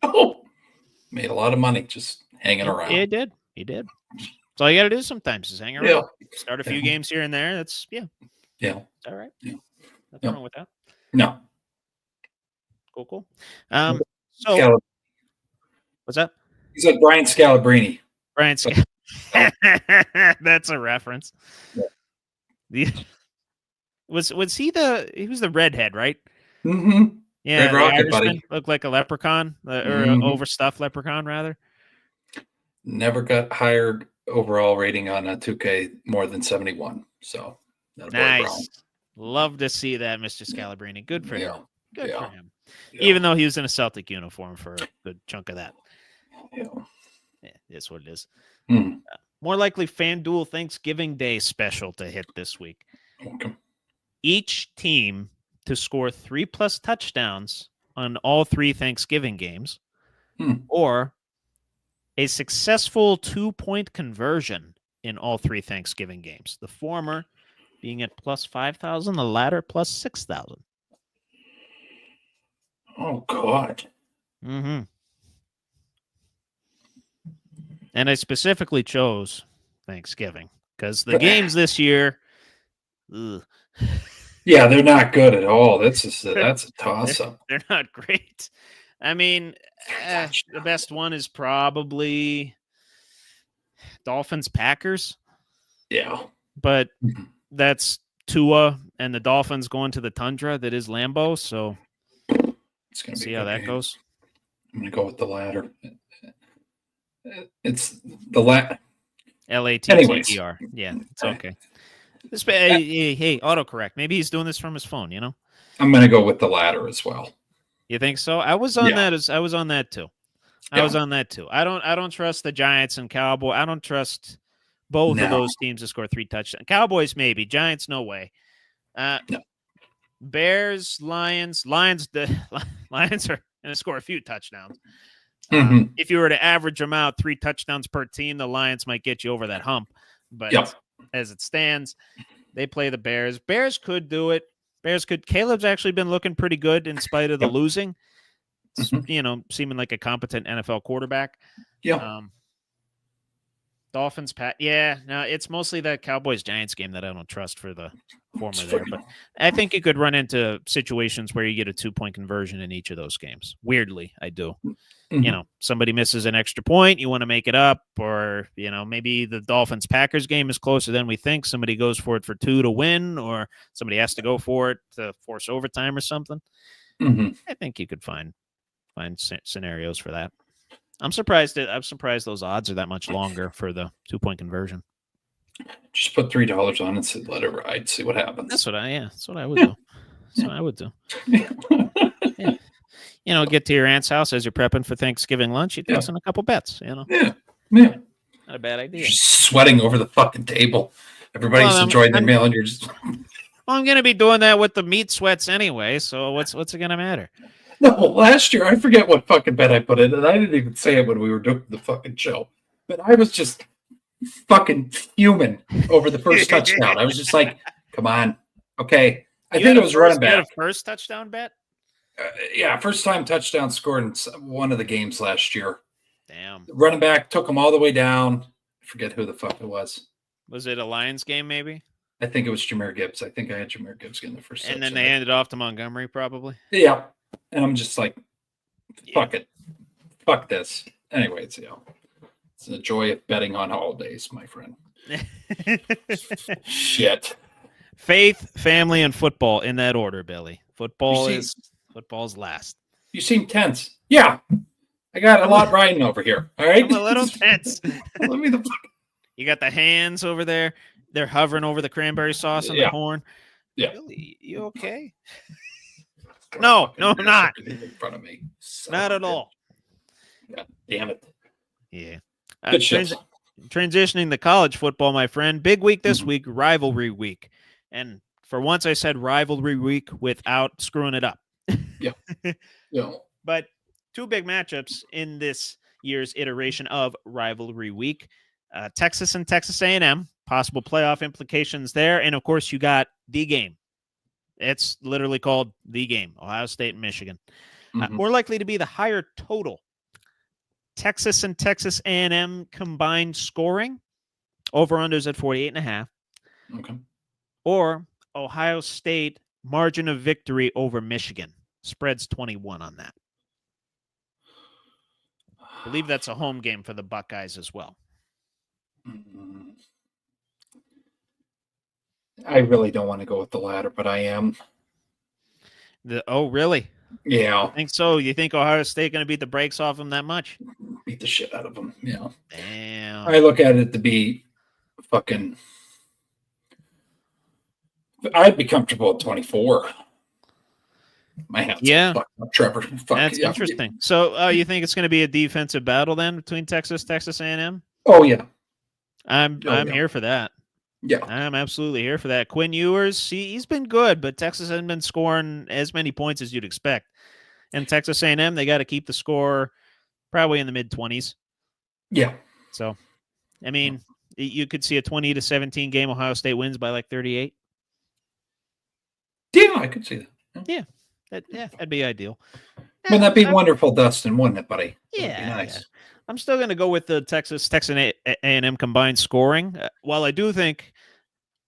B: made a lot of money just hanging around.
C: He did. That's all you got to do sometimes is hang around. Start a few games here and there. That's
B: Yeah.
C: All right.
B: Yeah.
C: Nothing wrong with that.
B: No.
C: Cool. So what's that?
B: He's like Brian Scalabrine.
C: That's a reference. Yeah. Was he was the redhead, right?
B: Mm-hmm.
C: Yeah,
B: Red Rocket, buddy.
C: Looked like a leprechaun, or an overstuffed leprechaun, rather.
B: Never got hired overall rating on a 2K more than 71. So
C: nice. Love to see that, Mr. Scalabrine. Good for him. Good for him.
B: Yeah.
C: Even though he was in a Celtic uniform for a good chunk of that. Yeah, it's what it is. More likely FanDuel Thanksgiving Day special to hit this week.
B: Okay.
C: Each team to score 3+ touchdowns on all 3 Thanksgiving games, or a successful 2-point conversion in all 3 Thanksgiving games. The former being at plus 5,000, the latter plus 6,000.
B: Oh, God.
C: Mm-hmm. And I specifically chose Thanksgiving because the games this year,
B: yeah, they're not good at all. That's a toss-up.
C: They're not great. I mean, the best one is probably Dolphins-Packers.
B: Yeah.
C: but
B: Mhm.
C: that's Tua and the Dolphins going to the tundra that is Lambeau. So
B: It's going to be
C: see
B: a
C: how
B: good
C: that
B: game.
C: goes.
B: I'm going to go with the latter. It's the lat.
C: LATTER. Yeah, it's okay. Hey, autocorrect. Maybe he's doing this from his phone.
B: I'm going to go with the latter as well.
C: You think so? I was on
B: Yeah.
C: that. I was on that too. I
B: Yeah.
C: was on that too. I don't trust the Giants and Cowboys. I don't trust both of
B: No.
C: those teams to score 3 touchdowns. Cowboys maybe. Giants no way.
B: No.
C: Bears, Lions. The Lions are going to score a few touchdowns.
B: Mhm.
C: If you were to average them out, 3 touchdowns per team, the Lions might get you over that hump. But
B: Yep.
C: as it stands, they play the Bears. Bears could do it. Bears could. Caleb's actually been looking pretty good in spite of the
B: Yep.
C: losing.
B: Mhm.
C: Seeming like a competent NFL quarterback.
B: Yeah.
C: Dolphins, Pat. Yeah, no, it's mostly that Cowboys Giants game that I don't trust for the former there. But I think you could run into situations where you get a 2-point conversion in each of those games. Weirdly, I do.
B: Mhm.
C: Somebody misses an extra point, you want to make it up, or maybe the Dolphins Packers game is closer than we think. Somebody goes for it for 2 to win, or somebody has to go for it to force overtime or something.
B: Mhm.
C: I think you could find scenarios for that. I'm surprised those odds are that much longer for the 2-point conversion.
B: Just put $3 on and say, let it ride. See what happens.
C: That's what I would do. That's what I would do. Yeah. Get to your aunt's house as you're prepping for Thanksgiving lunch. You toss in a couple bets.
B: Yeah.
C: Not a bad idea.
B: You're just sweating over the fucking table. Everybody's enjoying their meal, and you're just.
C: Well, I'm going to be doing that with the meat sweats anyway. So what's it going to matter?
B: No, last year I forget what fucking bet I put in, and I didn't even say it when we were doing the fucking show. But I was just fucking fuming over the first touchdown. I was just like, "Come on, okay." I think it was running back.
C: You had a first touchdown bet?
B: Yeah, first time touchdown scored in one of the games last year.
C: Damn.
B: The running back took him all the way down. I forget who the fuck it was.
C: Was it a Lions game? Maybe.
B: I think it was Jahmyr Gibbs. I think I had Jahmyr Gibbs getting the first touchdown.
C: And then they handed off to Montgomery, probably.
B: Yeah. And I'm just like, fuck it. Fuck this. Anyway, it's the joy of betting on holidays, my friend. Shit.
C: Faith, family, and football in that order, Billy. Football's last.
B: You seem tense. Yeah. I got a lot riding over here. All right.
C: I'm a little tense.
B: Let me
C: You got the hands over there. They're hovering over the cranberry sauce and the corn.
B: Yeah.
C: Billy, you okay? No, I'm not.
B: In front of me.
C: Not at all.
B: God damn it.
C: Yeah.
B: Good shit.
C: Transitioning to college football, my friend. Big week this week, rivalry week. And for once I said rivalry week without screwing it up.
B: Yeah.
C: But 2 big matchups in this year's iteration of rivalry week. Texas and Texas A&M, possible playoff implications there. And, of course, you got the game. It's literally called the game, Ohio State and Michigan. More likely to be the higher total. Texas and Texas A&M combined scoring, over-unders at 48.5.
B: Okay.
C: Or Ohio State margin of victory over Michigan. Spreads 21 on that. I believe that's a home game for the Buckeyes as well.
B: I really don't want to go with the latter, but I am.
C: Oh, really?
B: Yeah.
C: I think so. You think Ohio State going to beat the brakes off them that much?
B: Beat the shit out of them. Yeah.
C: Damn.
B: I look at it to be fucking. I'd be comfortable at 24. My hands.
C: Yeah.
B: Fuck up, Trevor.
C: That's interesting. So you think it's going to be a defensive battle then between Texas A&M?
B: Oh, yeah.
C: I'm here for that.
B: Yeah.
C: I'm absolutely here for that. Quinn Ewers, he's been good, but Texas hasn't been scoring as many points as you'd expect. And Texas A&M, they got to keep the score probably in the mid-20s.
B: Yeah.
C: So, I mean, you could see a 20-17 game. Ohio State wins by like 38.
B: Yeah, I could see that.
C: Yeah. That'd be ideal.
B: Wouldn't that be wonderful, Dustin? Wouldn't it, buddy?
C: Yeah.
B: Be nice.
C: Yeah. I'm still going to go with the Texas A&M combined scoring. While I do think,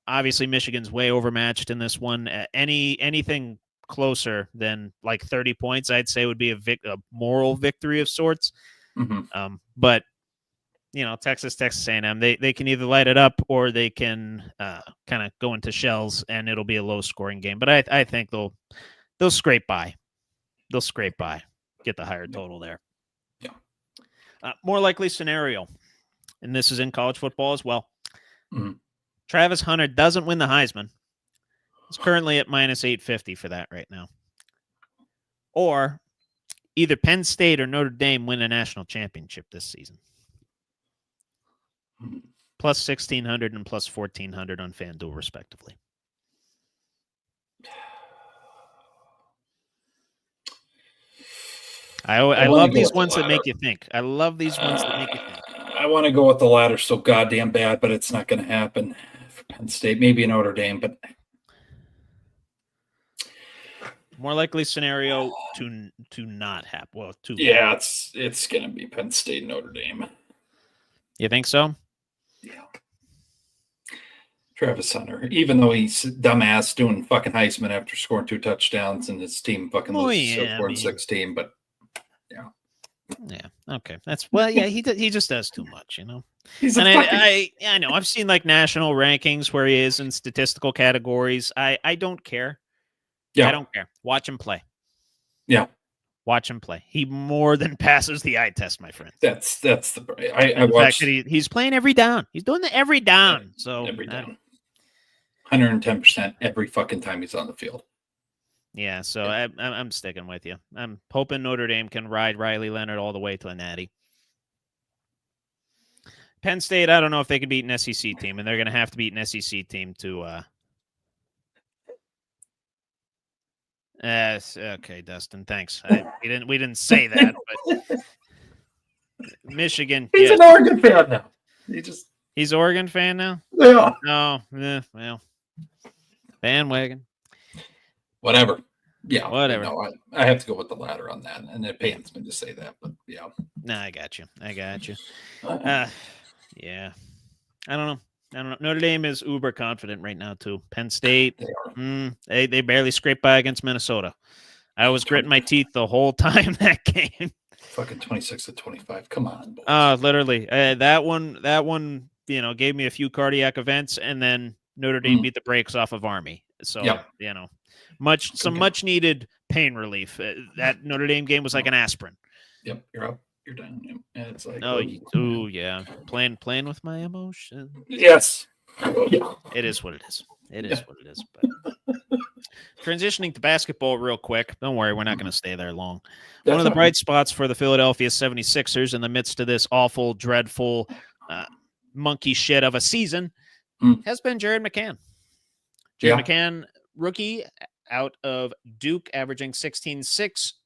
C: obviously, Michigan's way overmatched in this one. Anything closer than like 30 points, I'd say would be a moral victory of sorts.
B: Mm-hmm.
C: But Texas A&M. They can either light it up or they can kind of go into shells, and it'll be a low scoring game. But I think they'll scrape by. They'll scrape by, get the higher total there.
B: Yeah.
C: More likely scenario, and this is in college football as well.
B: Mm-hmm.
C: Travis Hunter doesn't win the Heisman. It's currently at minus 850 for that right now. Or either Penn State or Notre Dame win a national championship this season. Plus 1,600 and plus 1,400 on FanDuel, respectively. I love these ones that make you think. I love these ones that make you think.
B: I want to go with the latter so goddamn bad, but it's not going to happen for Penn State. Maybe Notre Dame, but
C: more likely scenario to not happen. Well,
B: yeah, it's going to be Penn State, Notre Dame.
C: You think so?
B: Yeah. Travis Hunter, even though he's dumbass doing fucking Heisman after scoring 2 touchdowns and his team fucking loses 4-16, but
C: yeah, okay, he just does too much,
B: He's
C: I know I've seen like national rankings where he is in statistical categories. I don't care. Yeah, I don't care. Watch him play.
B: Yeah.
C: Watch him play. He more than passes the eye test, my friend.
B: That's the I watched
C: that he's playing every down. He's doing the every down. So
B: every down. 110% every fucking time he's on the field.
C: Yeah, so yeah. I'm sticking with you. I'm hoping Notre Dame can ride Riley Leonard all the way to a natty. Penn State, I don't know if they can beat an SEC team, and they're going to have to beat an SEC team to okay, Dustin, thanks. We didn't say that, but Michigan.
B: He's an Oregon fan now.
C: He's an Oregon fan now?
B: Yeah.
C: Oh, well. Bandwagon.
B: Whatever. Yeah.
C: Whatever.
B: No, I have to go with the latter on that, and it pains me to say that, but yeah.
C: No, I got you. Yeah. I don't know. Notre Dame is uber confident right now too. Penn State, they barely scraped by against Minnesota. I was gritting my teeth the whole time that game.
B: Fucking 26-25. Come on.
C: Literally. That one, gave me a few cardiac events, and then Notre Dame beat the brakes off of Army. So, much needed pain relief. That Notre Dame game was like an asprin.
B: Yep, you're up. You're done. Yep. And it's like,
C: yeah, playing with my emotions.
B: Yes, yeah.
C: It is what it is. What it is. But transitioning to basketball real quick. Don't worry, we're not going to stay there long. One of the bright spots for the Philadelphia 76ers in the midst of this awful, dreadful, monkey shit of a season has been Jared McCann. Jared McCann, rookie out of Duke, averaging 16.6,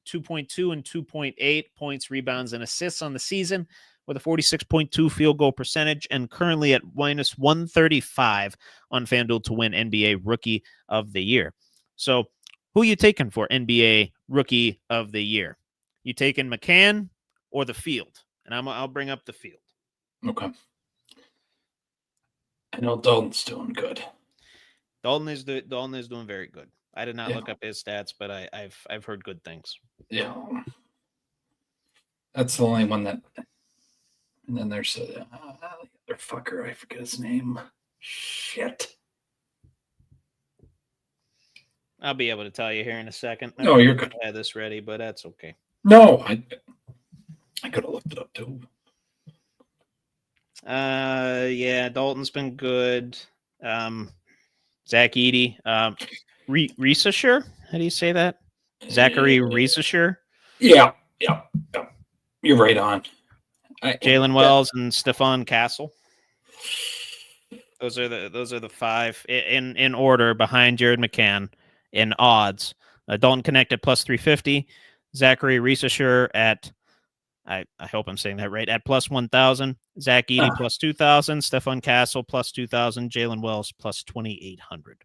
C: 2.2, and 2.8 points, rebounds, and assists on the season with a 46.2 field goal percentage, and currently at minus 135 on FanDuel to win NBA Rookie of the Year. So who are you taking for NBA Rookie of the Year? You taking McCann or the field? And I'll bring up the field.
B: Okay. I know Dalton's doing good.
C: Dalton is doing very good. I did not look up his stats, but I've heard good things.
B: Yeah, that's the only one that. And then there's the other fucker. I forget his name. Shit.
C: I'll be able to tell you here in a second.
B: No, you're good.
C: I had this ready, but that's okay.
B: No, I could have looked it up too.
C: Yeah, Dalton's been good. Zach Edey. Reisesher? How do you say that? Zachary Reisesher?
B: Yeah. You're right on.
C: Jalen Wells and Stephon Castle. Those are the five in order behind Jared McCann in odds. Dalton Connect at plus 350. Zachary Reisesher at I hope I'm saying that right, at plus 1,000. Zach Edey plus 2,000. Stephon Castle plus 2,000. Jalen Wells plus 2,800.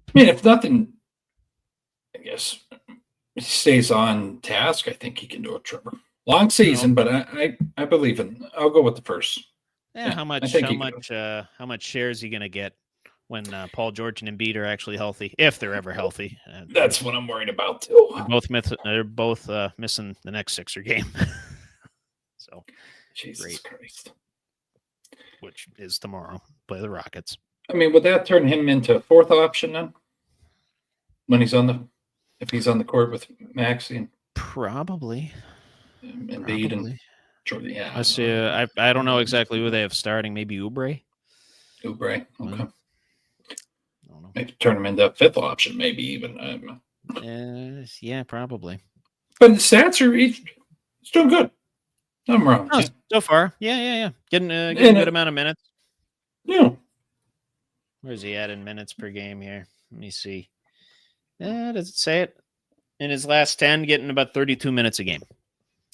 B: I mean, if nothing, I guess, stays on task, I think he can do it, Trevor. Long season, but I believe in. I'll go with the first.
C: Yeah, how much share is he going to get when Paul George and Embiid are actually healthy, if they're ever healthy?
B: That's what I'm worried about too.
C: They're both missing the next Sixer game. So
B: Jesus Christ.
C: which is tomorrow. Play the Rockets.
B: I mean, would that turn him into a fourth option then? When he's if he's on the court with Maxey and
C: Probably.
B: Embiid and Jordan? Yeah.
C: I see. I don't know exactly who they have starting. Maybe Oubre.
B: Oubre. Okay.
C: I don't know.
B: Maybe turn him into a fifth option. Maybe even.
C: Yeah, probably.
B: But the stats he's doing good. I'm wrong.
C: Oh, so far, yeah. Getting a good amount of minutes.
B: Yeah.
C: Where's he at in minutes per game here? Let me see. Does it say it? In his last 10, getting about 32 minutes a game.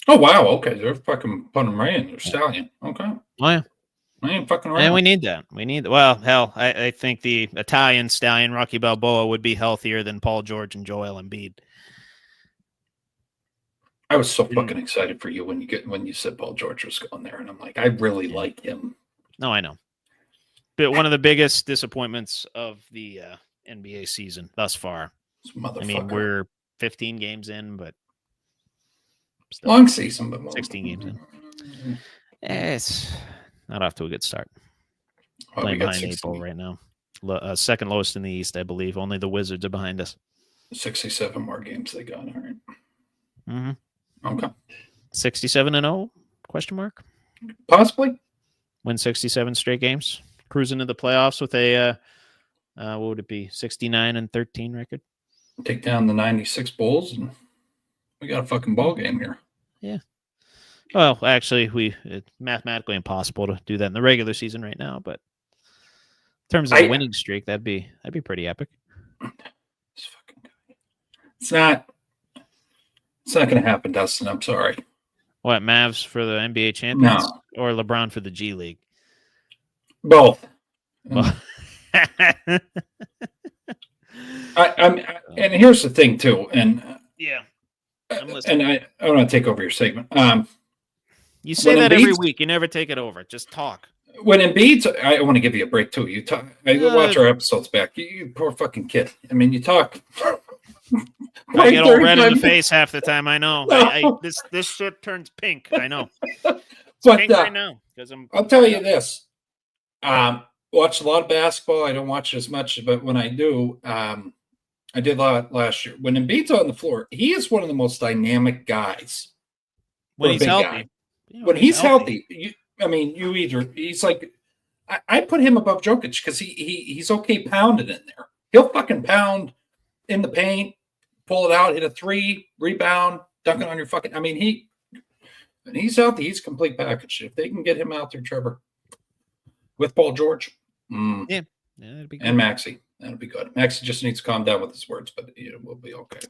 B: Oh, wow. Okay. They're fucking putting him right in there. Stallion. Okay.
C: Oh, yeah.
B: I ain't fucking around.
C: And we need that. Well, hell, I think the Italian stallion, Rocky Balboa, would be healthier than Paul George and Joel Embiid.
B: I was so fucking excited for you when you said Paul George was going there. And I'm like, I really like him.
C: No, I know. But one of the biggest disappointments of the NBA season thus far. I mean, we're 15 games in, but
B: still, long season, but
C: 16 games in. It's not off to a good start.
B: Oh,
C: Playing behind 8 right now. Second lowest in the East, I believe. Only the Wizards are behind us.
B: 67 more games they got. All right.
C: Mm-hmm.
B: Okay.
C: 67-0? Question mark.
B: Possibly.
C: Win 67 straight games. Cruise into the playoffs with a what would it be? 69-13 record.
B: Take down the 96 Bulls, and we got a fucking ball game here.
C: Yeah. Well, actually, it's mathematically impossible to do that in the regular season right now, but in terms of a winning streak, that'd be pretty epic.
B: It's fucking good. It's not going to happen, Dustin. I'm sorry.
C: What, Mavs for the NBA champions?
B: No.
C: Or LeBron for the G League?
B: Both. And here's the thing too, and
C: yeah,
B: and I want to take over your segment.
C: You say that every week. You never take it over. Just talk.
B: When Embiid's, I want to give you a break too. You talk. I watch our episodes back. You poor fucking kid. I mean, you talk.
C: I get all red in the face half the time. I know. No. This shit turns pink. I know. It's pink right now because
B: I'll tell you this. Watched a lot of basketball. I don't watch it as much, but when I do, I did a lot last year. When Embiid's on the floor, he is one of the most dynamic guys.
C: When he's healthy.
B: When he's healthy, he's like, I put him above Jokic because he's okay pounding in there. He'll fucking pound in the paint, pull it out, hit a three, rebound, dunk it on your fucking. I mean, when he's healthy, he's a complete package. If they can get him out there, Trevor, with Paul George,
C: that'd be good.
B: And Maxey, that'll be good. Maxey just needs to calm down with his words, but we'll be okay.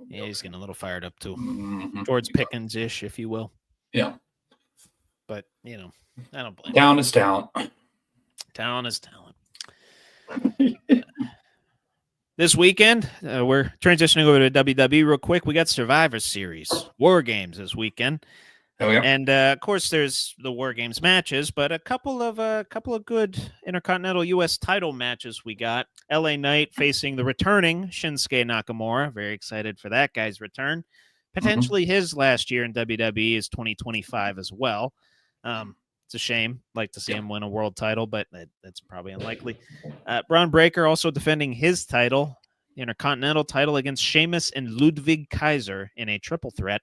C: He's getting a little fired up too.
B: Mm-hmm.
C: George Pickens-ish, if you will.
B: Yeah.
C: But, I don't blame him.
B: Talent is talent.
C: Talent is talent. This weekend, we're transitioning over to WWE real quick. We got Survivor Series War Games this weekend.
B: Oh, yeah.
C: And of course, there's the War Games matches, but a couple of good Intercontinental U.S. title matches we got. LA Knight facing the returning Shinsuke Nakamura. Very excited for that guy's return. Potentially his last year in WWE is 2025 as well. It's a shame. Like to see him win a world title, but that's probably unlikely. Braun Breaker also defending his title, the Intercontinental title, against Sheamus and Ludwig Kaiser in a triple threat.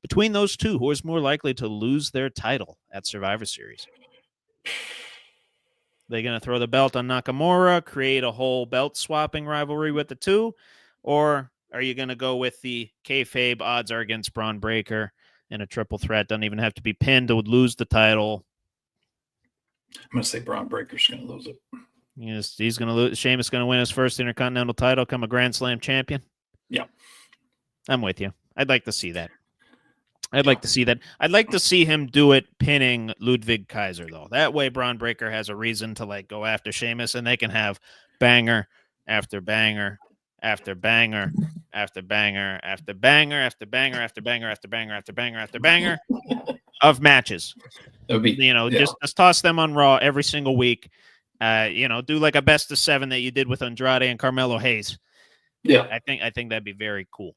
C: Between those two, who is more likely to lose their title at Survivor Series? They going to throw the belt on Nakamura, create a whole belt-swapping rivalry with the two? Or are you going to go with the kayfabe odds are against Braun Breaker in a triple threat? Doesn't even have to be pinned. It would lose the title.
B: I'm going to say Braun Breaker's going to lose it.
C: Yes, he's going to lose. Sheamus going to win his first Intercontinental title, become a Grand Slam champion?
B: Yeah.
C: I'm with you. I'd like to see that. I'd like to see that. I'd like to see him do it pinning Ludwig Kaiser, though. That way Braun Breaker has a reason to go after Sheamus, and they can have banger after banger after banger after banger after banger after banger after banger after banger after banger after banger of matches.
B: That would be,
C: just toss them on Raw every single week. Do like a best of 7 that you did with Andrade and Carmelo Hayes.
B: Yeah,
C: I think that'd be very cool.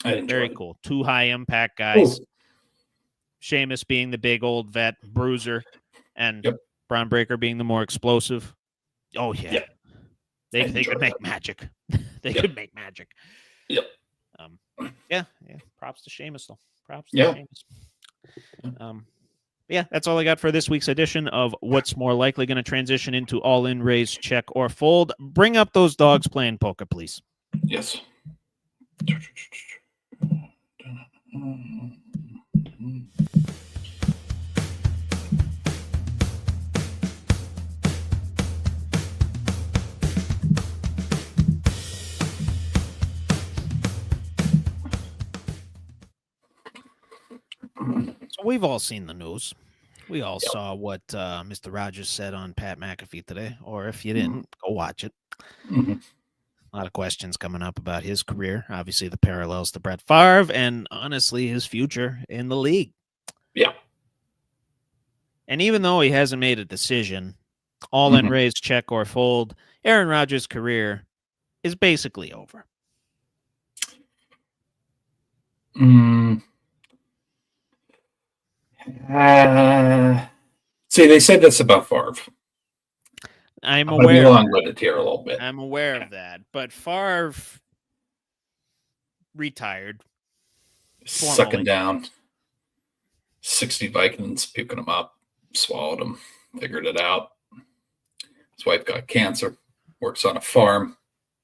B: Very
C: cool. 2 high impact guys.
B: Ooh.
C: Sheamus being the big old vet bruiser, and
B: Yep.
C: Braun Breaker being the more explosive. Oh yeah,
B: Yeah.
C: they
B: Enjoy
C: could make
B: that.
C: magic. They
B: Yep.
C: could make magic.
B: Yep.
C: Yeah. Props to Sheamus though. Props to
B: Yeah.
C: Sheamus. Yeah, that's all I got for this week's edition of What's More Likely going to transition into All In, Raise, Check, or Fold. Bring up those dogs playing poker, please.
B: Yes.
C: So we've all seen the news. We all saw what Mr. Rogers said on Pat McAfee today, or if you didn't, go watch it.
B: Mhm.
C: A lot of questions coming up about his career, obviously the parallels to Brett Favre, and honestly his future in the league.
B: Yeah.
C: And even though he hasn't made a decision, all in, raise, check, or fold, Aaron Rodgers' career is basically over.
B: See, they said this about Favre.
C: I'm
B: I'm going to be
C: aware.
B: long-winded here a little bit.
C: I'm aware of that, but Favre retired.
B: Sucking down 60 Vikings, puking them up, swallowed them, figured it out. His wife got cancer, works on a farm,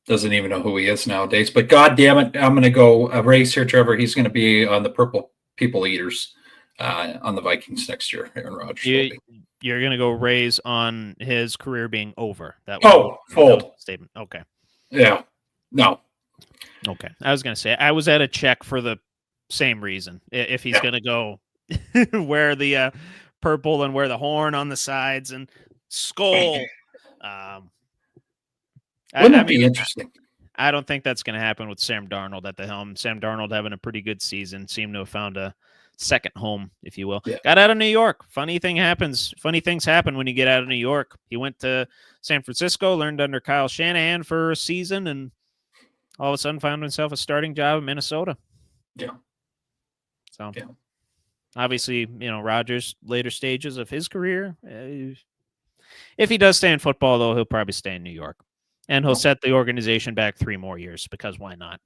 B: doesn't even know who he is nowadays. But God damn it, I'm going to go a race here, Trevor. He's going to be on the Purple People Eaters on the Vikings next year, Aaron Rodgers.
C: You're going to go raise on his career being over. That
B: fold
C: statement. Okay.
B: Yeah. No.
C: Okay. I was going to say, I was at a check for the same reason. If he's going to go wear the purple and wear the horn on the sides and skull.
B: Wouldn't that be interesting?
C: I don't think that's going to happen with Sam Darnold at the helm. Sam Darnold having a pretty good season, seemed to have found a second home, if you will.
B: Yeah.
C: Got out of New York. Funny things happen when you get out of New York. He went to San Francisco, learned under Kyle Shanahan for a season, and all of a sudden found himself a starting job in Minnesota.
B: Yeah.
C: So, obviously, Rodgers, later stages of his career. If he does stay in football, though, he'll probably stay in New York. And he'll set the organization back 3 more years, because why not?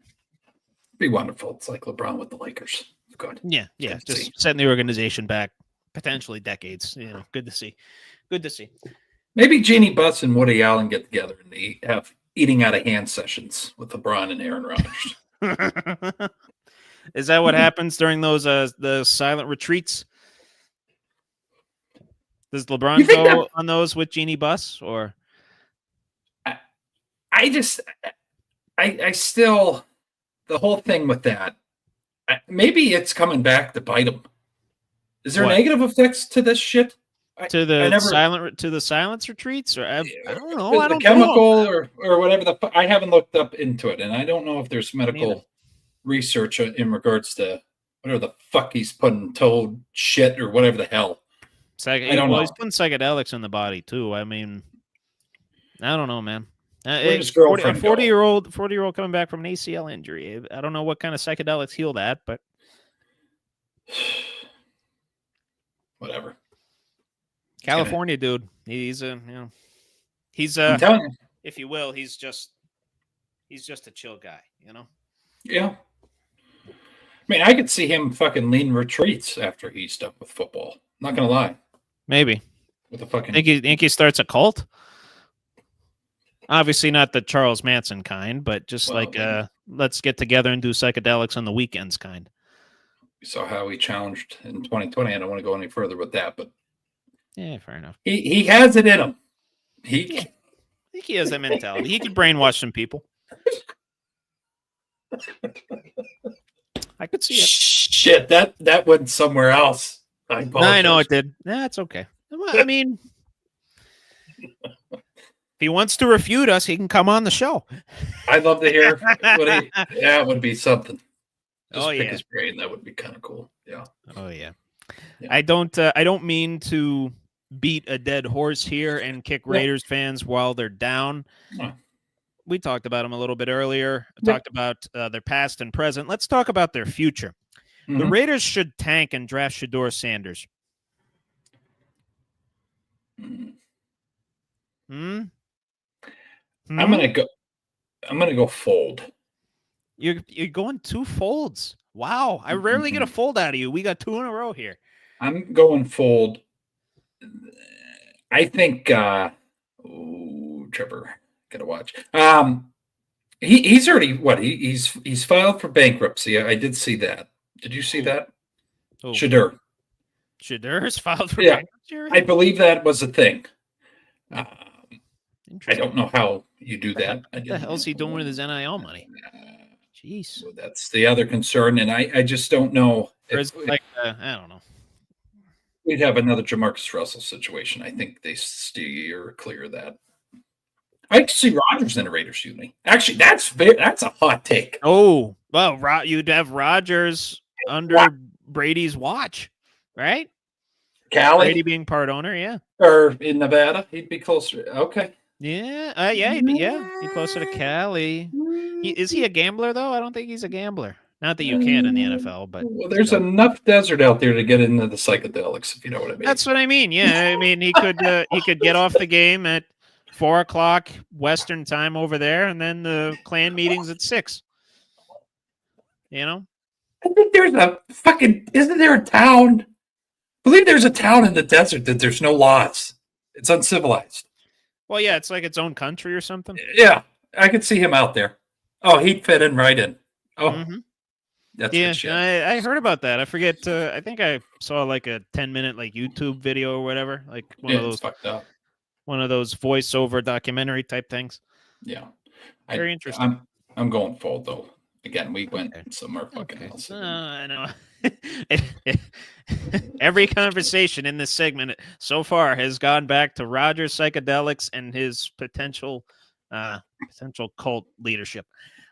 B: Be wonderful. It's like LeBron with the Lakers. Good.
C: Yeah. Just setting the organization back potentially decades. Good to see.
B: Maybe Jeannie Buss and Woody Allen get together and they have eating out of hand sessions with LeBron and Aaron Rodgers.
C: Is that what happens during those the silent retreats? Does LeBron go on those with Jeannie Buss, or?
B: I still, the whole thing with that, maybe it's coming back to bite him. Is there negative effects to this shit?
C: To the silence retreats, or I don't know. I don't
B: chemical
C: know.
B: or whatever I haven't looked up into it, and I don't know if there's medical research in regards to whatever the fuck he's putting toad shit or whatever the hell.
C: I don't know. He's putting psychedelics in the body too. I mean, I don't know, man. A 40-year-old coming back from an ACL injury. I don't know what kind of psychedelics heal that, but
B: whatever.
C: California dude. He's I'm
B: telling you.
C: If you will, he's just a chill guy,
B: Yeah. I mean, I could see him fucking leading retreats after he's done with football. Not gonna lie.
C: Maybe.
B: With the fucking
C: think he starts a cult? Obviously not the Charles Manson kind, but just let's get together and do psychedelics on the weekends kind.
B: We saw how he challenged in 2020. I don't want to go any further with that, but
C: yeah, fair enough.
B: He has it in him.
C: I think he has that mentality. He could brainwash some people. I could see it.
B: Shit, that went somewhere else.
C: I know it did. That's okay. I mean, if he wants to refute us, he can come on the show.
B: I'd love to hear it would be something. Just pick his brain. That would be kind of cool. Yeah.
C: Oh yeah. I don't mean to beat a dead horse here and kick Raiders fans while they're down.
B: No.
C: We talked about them a little bit earlier. Talked about their past and present. Let's talk about their future. The
B: Mhm.
C: Raiders should tank and draft Shedeur Sanders.
B: Mm.
C: Hmm?
B: I'm gonna go fold.
C: You're going 2 folds. Wow. I rarely get a fold out of you. We got 2 in a row here.
B: I'm going fold. I think Trevor, gotta watch. He's already he's filed for bankruptcy. I did see that. Did you see that?
C: Oh,
B: Shedeur.
C: Shedeur's filed for
B: Yeah.
C: bankruptcy already?
B: I believe that was a thing. I
C: Interesting.
B: don't know how you do that.
C: What the hell is he doing with his NIL money? Jeez.
B: So that's the other concern, and I just don't know
C: Or
B: if
C: is it like, I don't know.
B: we'd have another Jamarcus Russell situation. I think they steer clear of that. I can see Rodgers in a Raiders uni. Actually, that's a hot take.
C: Oh, well, you'd have Rodgers under Brady's watch, right?
B: Cali
C: Brady being part owner, yeah.
B: or in Nevada, he'd be closer. Okay.
C: Yeah, he'd be closer to Cali. Is he a gambler though? I don't think he's a gambler. Not that you can in the NFL, but
B: Well, there's enough desert out there to get into the psychedelics, if you know what I mean.
C: that's what I mean. Yeah, I mean he could get off the game at 4:00 Western time over there, and then the clan meetings at 6. You know,
B: I think there's a fucking. Isn't there a town? I believe there's a town in the desert that there's no laws. It's uncivilized.
C: well, yeah, it's like its own country or something.
B: Yeah, I could see him out there. Oh, he'd fit in right in. Oh,
C: Mhm.
B: that's
C: Yeah,
B: good shit.
C: I heard about that. I forget. I think I saw like a 10-minute like YouTube video or whatever, like
B: Yeah, it's fucked up.
C: one of those voiceover documentary type things.
B: Yeah,
C: Very interesting.
B: I'm going fold though. Again, we went
C: Okay.
B: somewhere fucking else.
C: I know. Every conversation in this segment so far has gone back to Roger psychedelics and his potential cult leadership.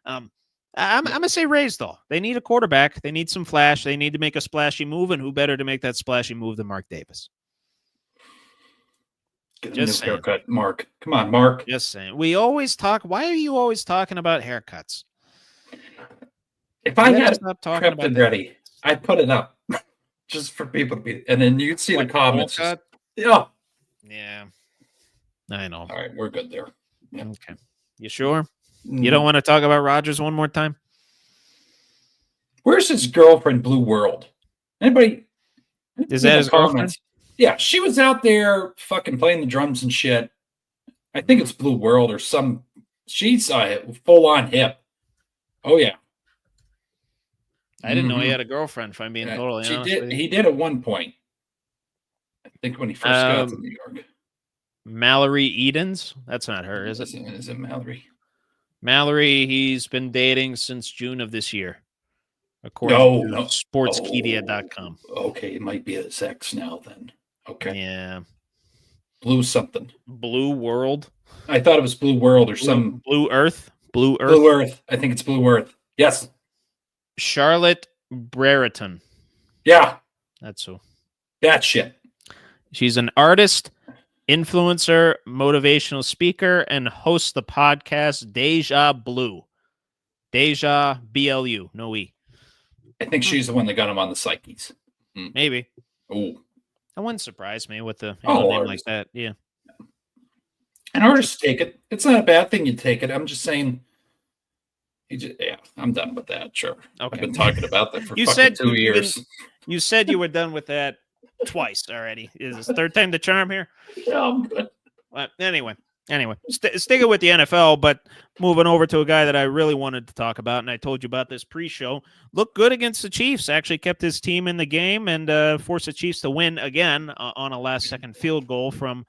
C: I'm gonna say Rays though. They need a quarterback. They need some flash. They need to make a splashy move, and who better to make that splashy move than Mark Davis?
B: Get
C: Just
B: a new
C: saying.
B: haircut, Mark. Come on, Mark.
C: Just saying. We always talk. Why are you always talking about haircuts?
B: If I
C: You gotta
B: had
C: stop talking
B: prepped
C: about
B: and
C: that.
B: ready, I'd put it up just for people to be, and then you'd see
C: What,
B: the comments.
C: bowl cut?
B: Yeah.
C: Yeah, I know.
B: All right, we're good there. Yeah.
C: Okay, you sure? You don't want to talk about Rodgers one more time?
B: Where's his girlfriend, Blue World? Anybody?
C: Is that his girlfriend?
B: Comments? Yeah, she was out there fucking playing the drums and shit. I think it's Blue World or some. She's full on hip. Oh yeah.
C: I didn't know he
B: Mhm.
C: had a girlfriend. If I'm being
B: Yeah,
C: totally
B: she
C: honest
B: did.
C: with you.
B: He did at one point. I think when he first got to
C: Um,
B: New York.
C: Mallory Edens. That's not her, is it?
B: Is it Mallory?
C: Mallory. He's been dating since June of this year, according to
B: No.
C: Sportspedia.com.
B: Okay, it might be his ex now then. Okay.
C: Yeah,
B: Blue something.
C: Blue World,
B: I thought it was Blue World or some
C: Blue Earth, Blue Earth.
B: Blue Earth. I think it's Blue Earth. Yes.
C: Charlotte Brereton.
B: Yeah.
C: That's who.
B: That shit.
C: She's an artist, influencer, motivational speaker, and hosts the podcast Deja Blue. Deja BLU, no E.
B: I think she's the one that got him on the psyches.
C: Maybe.
B: Oh.
C: That wouldn't surprise me with a
B: Oh,
C: name like
B: artist.
C: that. Yeah.
B: And artists take it. It's not a bad thing you take it. I'm just saying. I'm done with that. Sure.
C: Okay.
B: I've been talking about that for
C: You
B: fucking
C: said
B: 2
C: you
B: years.
C: You said you were done with that twice already. Is this third time the charm here?
B: Yeah, I'm good.
C: Anyway, sticking with the NFL, but moving over to a guy that I really wanted to talk about, and I told you about this pre-show. Looked good against the Chiefs. Actually kept his team in the game and forced the Chiefs to win again on a last-second field goal from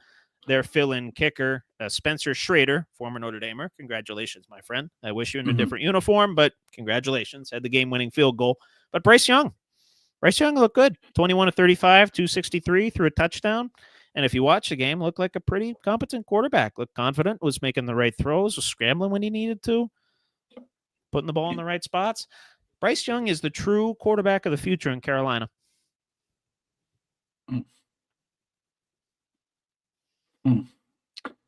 C: their fill-in kicker, Spencer Schrader, former Notre Damer. Congratulations, my friend. I wish you in a different uniform, but congratulations. Had the game-winning field goal. But Bryce Young looked good. 21 of 35, 263, threw a touchdown. And if you watch the game, looked like a pretty competent quarterback. Looked confident, was making the right throws, was scrambling when he needed to, putting the ball in the right spots. Bryce Young is the true quarterback of the future in Carolina.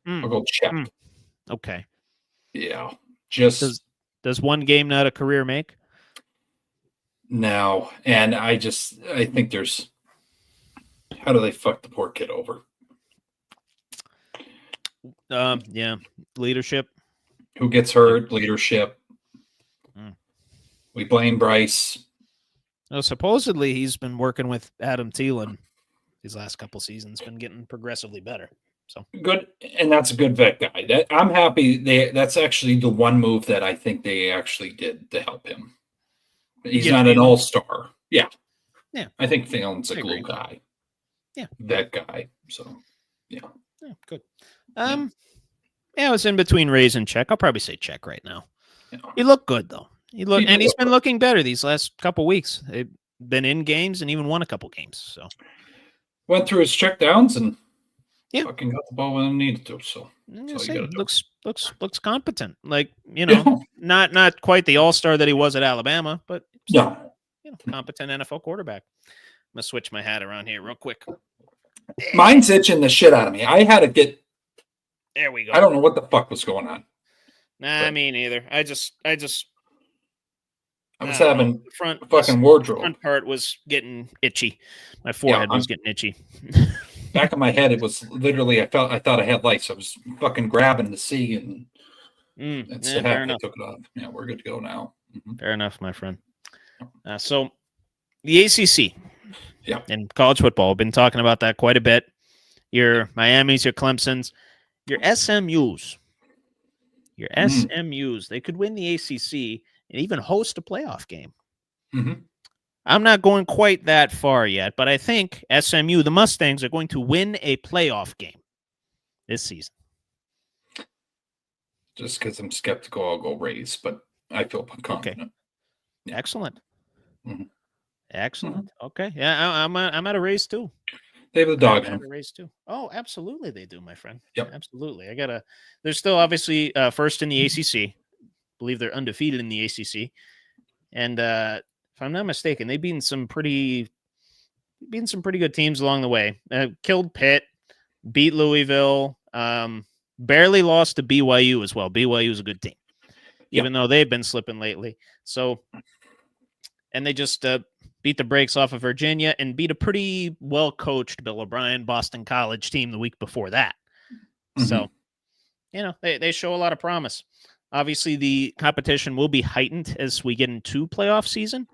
B: I'll go check.
C: Okay.
B: Yeah. Just
C: Does one game not a career make?
B: now. And I think there's, how do they fuck the poor kid over?
C: Yeah, leadership.
B: Who gets hurt? Leadership.
C: Mm.
B: We blame Bryce.
C: Well, supposedly he's been working with Adam Thielen these last couple seasons, been getting progressively better. So
B: good, and that's a good vet guy. I'm happy. That's actually the one move that I think they actually did to help him. He's not an all-star. Yeah. I think Thielen's a glue guy.
C: Yeah,
B: vet guy. So yeah,
C: good. Yeah, it's in between Rays and Check. I'll probably say Check right now. Yeah. He looked good though. He's been looking better these last couple weeks. They've been in games and even won a couple games. So
B: went through his check downs and fucking got the ball when it needed to. So
C: looks competent. Like, not quite the all-star that he was at Alabama, but competent NFL quarterback. I'm gonna switch my hat around here real quick.
B: Mine's itching the shit out of me. I had to get.
C: There we go.
B: I don't know what the fuck was going on.
C: Nah, me neither. I
B: was having fucking wardrobe.
C: The front part was getting itchy. My forehead was getting itchy.
B: Back of my head, it was literally. I thought I had lice. I was fucking grabbing the C, and
C: fair enough.
B: I took it off. Yeah, we're good to go now. Mm-hmm.
C: Fair enough, my friend. So the ACC, and college football. We've been talking about that quite a bit. Your Miamis, your Clemsons, your SMUs. Your SMUs, they could win the ACC and even host a playoff game.
B: Mm-hmm.
C: I'm not going quite that far yet, but I think SMU, the Mustangs, are going to win a playoff game this season.
B: Just because I'm skeptical, I'll go Rays, but I feel confident.
C: Okay. Yeah. Excellent.
B: Mm-hmm.
C: Excellent. Mm-hmm. Okay. Yeah, I'm at a Rays too.
B: They have the dog in them.
C: Race too. Oh, absolutely, they do, my friend.
B: Yep.
C: Absolutely. They're still obviously first in the ACC. I believe they're undefeated in the ACC. And if I'm not mistaken, they've beaten some pretty good teams along the way. Killed Pitt, beat Louisville, barely lost to BYU as well. BYU is a good team, even though they've been slipping lately. So, and they just beat the brakes off of Virginia and beat a pretty well-coached Bill O'Brien Boston College team the week before that. Mm-hmm. So, they show a lot of promise. Obviously, the competition will be heightened as we get into playoff season.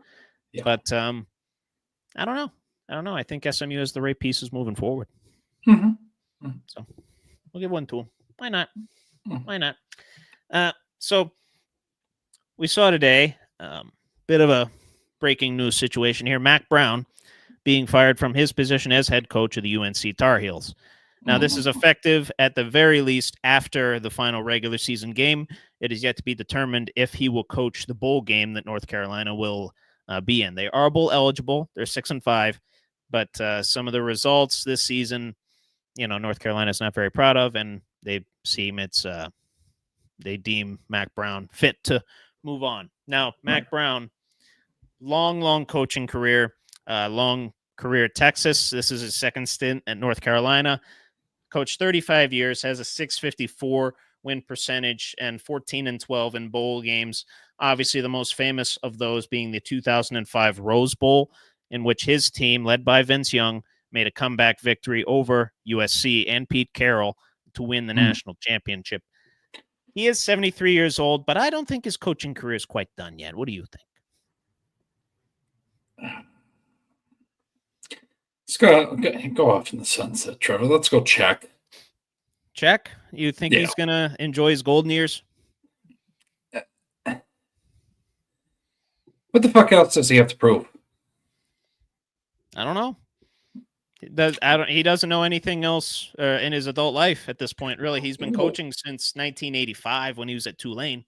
C: Yeah. But I don't know. I think SMU has the right pieces moving forward.
B: Mm-hmm. Mm-hmm.
C: So we'll give one to them. Why not? Mm-hmm. Why not? So we saw today bit of a breaking news situation here. Mack Brown being fired from his position as head coach of the UNC Tar Heels. Now, this is effective at the very least after the final regular season game. It is yet to be determined if he will coach the bowl game that North Carolina will be in. They are bowl eligible. They're 6-5, but some of the results this season, North Carolina is not very proud of, and they deem Mack Brown fit to move on. Now, Mack Brown, long coaching career, long career at Texas. This is his second stint at North Carolina. Coached 35 years, has a 654 win percentage and 14-12 in bowl games. Obviously, the most famous of those being the 2005 Rose Bowl, in which his team, led by Vince Young, made a comeback victory over USC and Pete Carroll to win the national championship. He is 73 years old, but I don't think his coaching career is quite done yet. What do you think?
B: Let's go off in the sunset, Trevor. Let's go check.
C: Check? You think he's going to enjoy his golden years?
B: What the fuck else does he have to prove?
C: I don't know. He doesn't know anything else in his adult life at this point, really. He's been coaching since 1985 when he was at Tulane.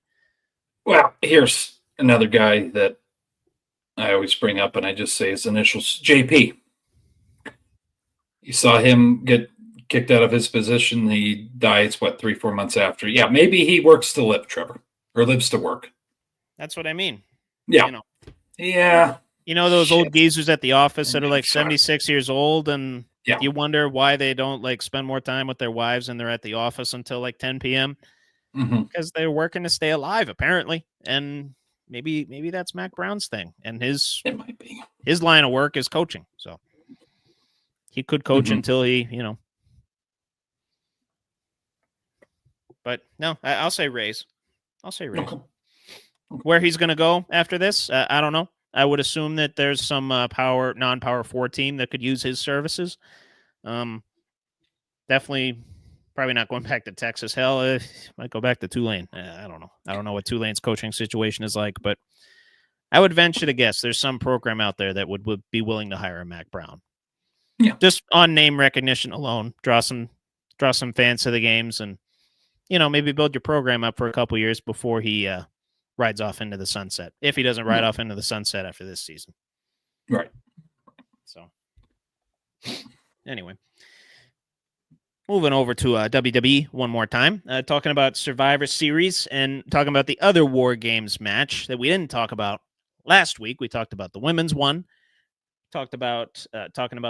B: Well, here's another guy that I always bring up, and I just say his initials, JP. You saw him get kicked out of his position. He dies, 3-4 months after. Yeah, maybe he works to live, Trevor, or lives to work.
C: That's what I mean.
B: Yeah. Yeah.
C: Those old geezers at the office that are like 76 years old, and you wonder why they don't spend more time with their wives and they're at the office until 10 p.m.
B: Mm-hmm.
C: Because they're working to stay alive, apparently. And maybe that's Mac Brown's thing, and his
B: It might be.
C: line of work is coaching. So he could coach
B: Mhm.
C: until he, But no, I'll say Rays. I'll say Rays.
B: Okay.
C: Where he's going to go after this, I don't know. I would assume that there's some non-power 4 team that could use his services. Definitely, probably not going back to Texas. Hell, might go back to Tulane. I don't know. I don't know what Tulane's coaching situation is like, but I would venture to guess there's some program out there that would be willing to hire a Mac Brown.
B: Yeah.
C: Just on name recognition alone, draw some fans to the games, and maybe build your program up for a couple years before he rides off into the sunset. If he doesn't ride off into the sunset after this season,
B: Right.
C: So, anyway, moving over to WWE one more time, talking about Survivor Series and talking about the other War Games match that we didn't talk about last week. We talked about the women's one. Talking about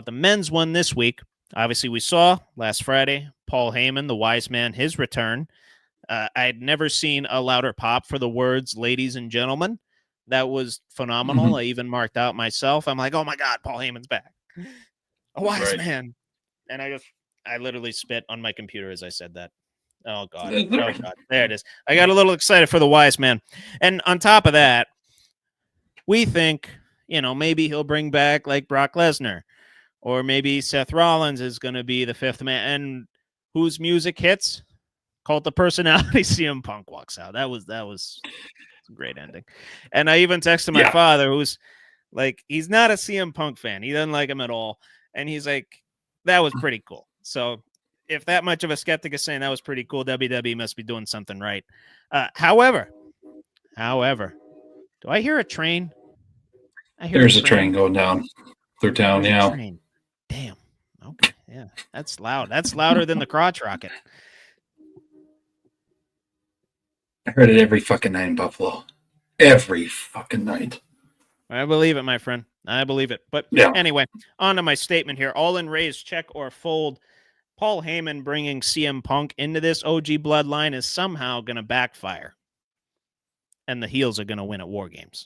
C: the men's one this week. Obviously, we saw last Friday Paul Heyman, the wise man, his return. I had never seen a louder pop for the words "ladies and gentlemen." That was phenomenal.
B: Mhm.
C: I even marked out myself. I'm like, oh my God, Paul Heyman's back. A wise
B: Right.
C: man. And I literally spit on my computer as I said that. Oh God.
B: There-
C: Oh God. There it is. I got a little excited for the wise man. And on top of that, we think, maybe he'll bring back like Brock Lesnar, or maybe Seth Rollins is going to be the fifth man. And whose music hits? Cult of Personality. CM Punk walks out. That was a great ending. And I even texted my father, who's like, he's not a CM Punk fan. He doesn't like him at all. And he's like, that was pretty cool. So if that much of a skeptic is saying that was pretty cool, WWE must be doing something right. However, do I hear a train?
B: There's a train going down. They're down
C: There's a
B: now.
C: train. Damn. Okay. Yeah. That's loud. That's louder than the crotch rocket.
B: I heard it every fucking night in Buffalo. Every fucking night.
C: I believe it, my friend. I believe it. But
B: Yeah.
C: anyway, on to my statement here. All in raise, check or fold. Paul Heyman bringing CM Punk into this OG bloodline is somehow going to backfire. And the heels are going to win at War Games.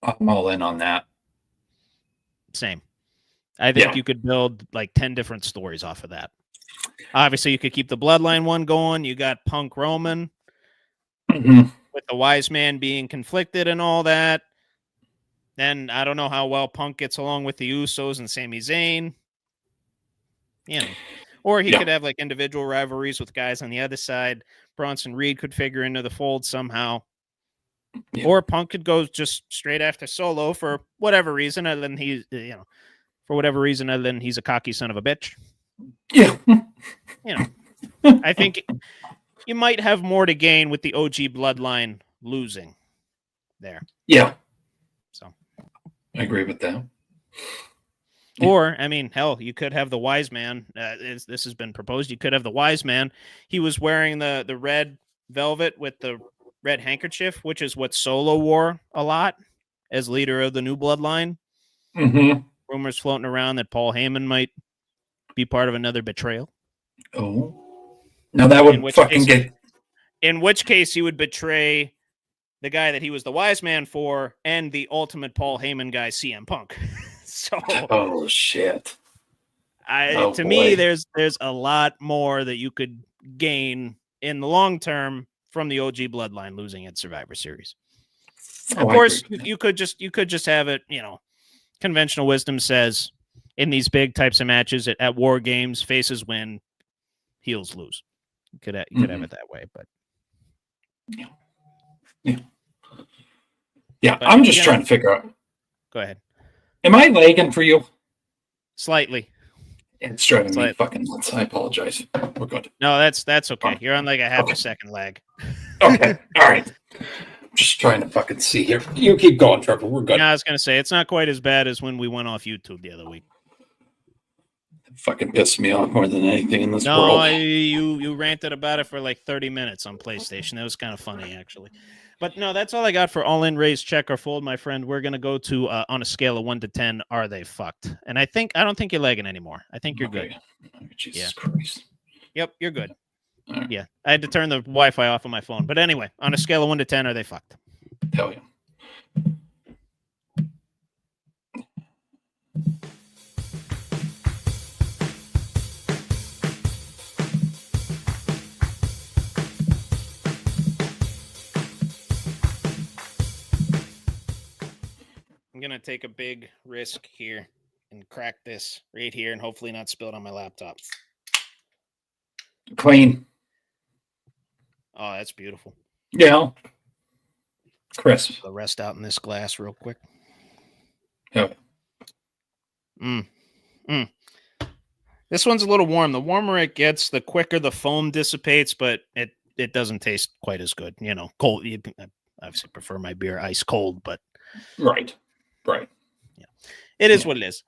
B: I'm all in on that.
C: Same. I think you could build like 10 different stories off of that. Obviously, you could keep the bloodline one going. You got Punk Roman with the wise man being conflicted and all that. Then I don't know how well Punk gets along with the Usos and Sami Zayn. Or he could have like individual rivalries with guys on the other side. Bronson Reed could figure into the fold somehow. Yeah. Or Punk could go just straight after Solo for whatever reason, other than he's a cocky son of a bitch.
B: Yeah.
C: I think you might have more to gain with the OG bloodline losing there.
B: Yeah.
C: So
B: I agree with that.
C: Or, I mean, hell, you could have the wise man. This has been proposed. You could have the wise man. He was wearing the red velvet with the red handkerchief, which is what Solo wore a lot as leader of the new bloodline.
B: Mm-hmm.
C: Rumors floating around that Paul Heyman might be part of another betrayal.
B: Oh. Now that would fucking get...
C: In which case he would betray the guy that he was the wise man for and the ultimate Paul Heyman guy, CM Punk. So,
B: oh shit!
C: To me, there's a lot more that you could gain in the long term from the OG bloodline losing at Survivor Series. Of course, you could just have it. Conventional wisdom says in these big types of matches at War Games, faces win, heels lose. You could have it that way, but
B: yeah. I'm just trying to figure out.
C: Go ahead.
B: Am I lagging for you?
C: Slightly.
B: It's driving me fucking nuts. I apologize. We're good.
C: No, that's okay. You're on like a half a second lag.
B: Okay. All right. I'm just trying to fucking see here. You keep going, Trevor. We're good.
C: No, I was going to say, it's not quite as bad as when we went off YouTube the other week.
B: It fucking pissed me off more than anything in this world.
C: No, you ranted about it for like 30 minutes on PlayStation. That was kind of funny, actually. But no, that's all I got for all in, raise, check, or fold, my friend. We're going to go to, on a scale of 1 to 10, are they fucked? And I don't think you're lagging anymore. I think you're good.
B: Jesus Christ.
C: Yep, you're good.
B: All right.
C: Yeah, I had to turn the Wi-Fi off on my phone. But anyway, on a scale of 1 to 10, are they fucked?
B: Hell yeah.
C: I'm going to take a big risk here and crack this right here and hopefully not spill it on my laptop.
B: Clean.
C: Oh, that's beautiful.
B: Yeah. Crisp.
C: The rest out in this glass real quick.
B: Yeah.
C: This one's a little warm. The warmer it gets, the quicker the foam dissipates, but it doesn't taste quite as good. You know, cold. I obviously prefer my beer ice cold, but
B: Right.
C: yeah, it is what it is.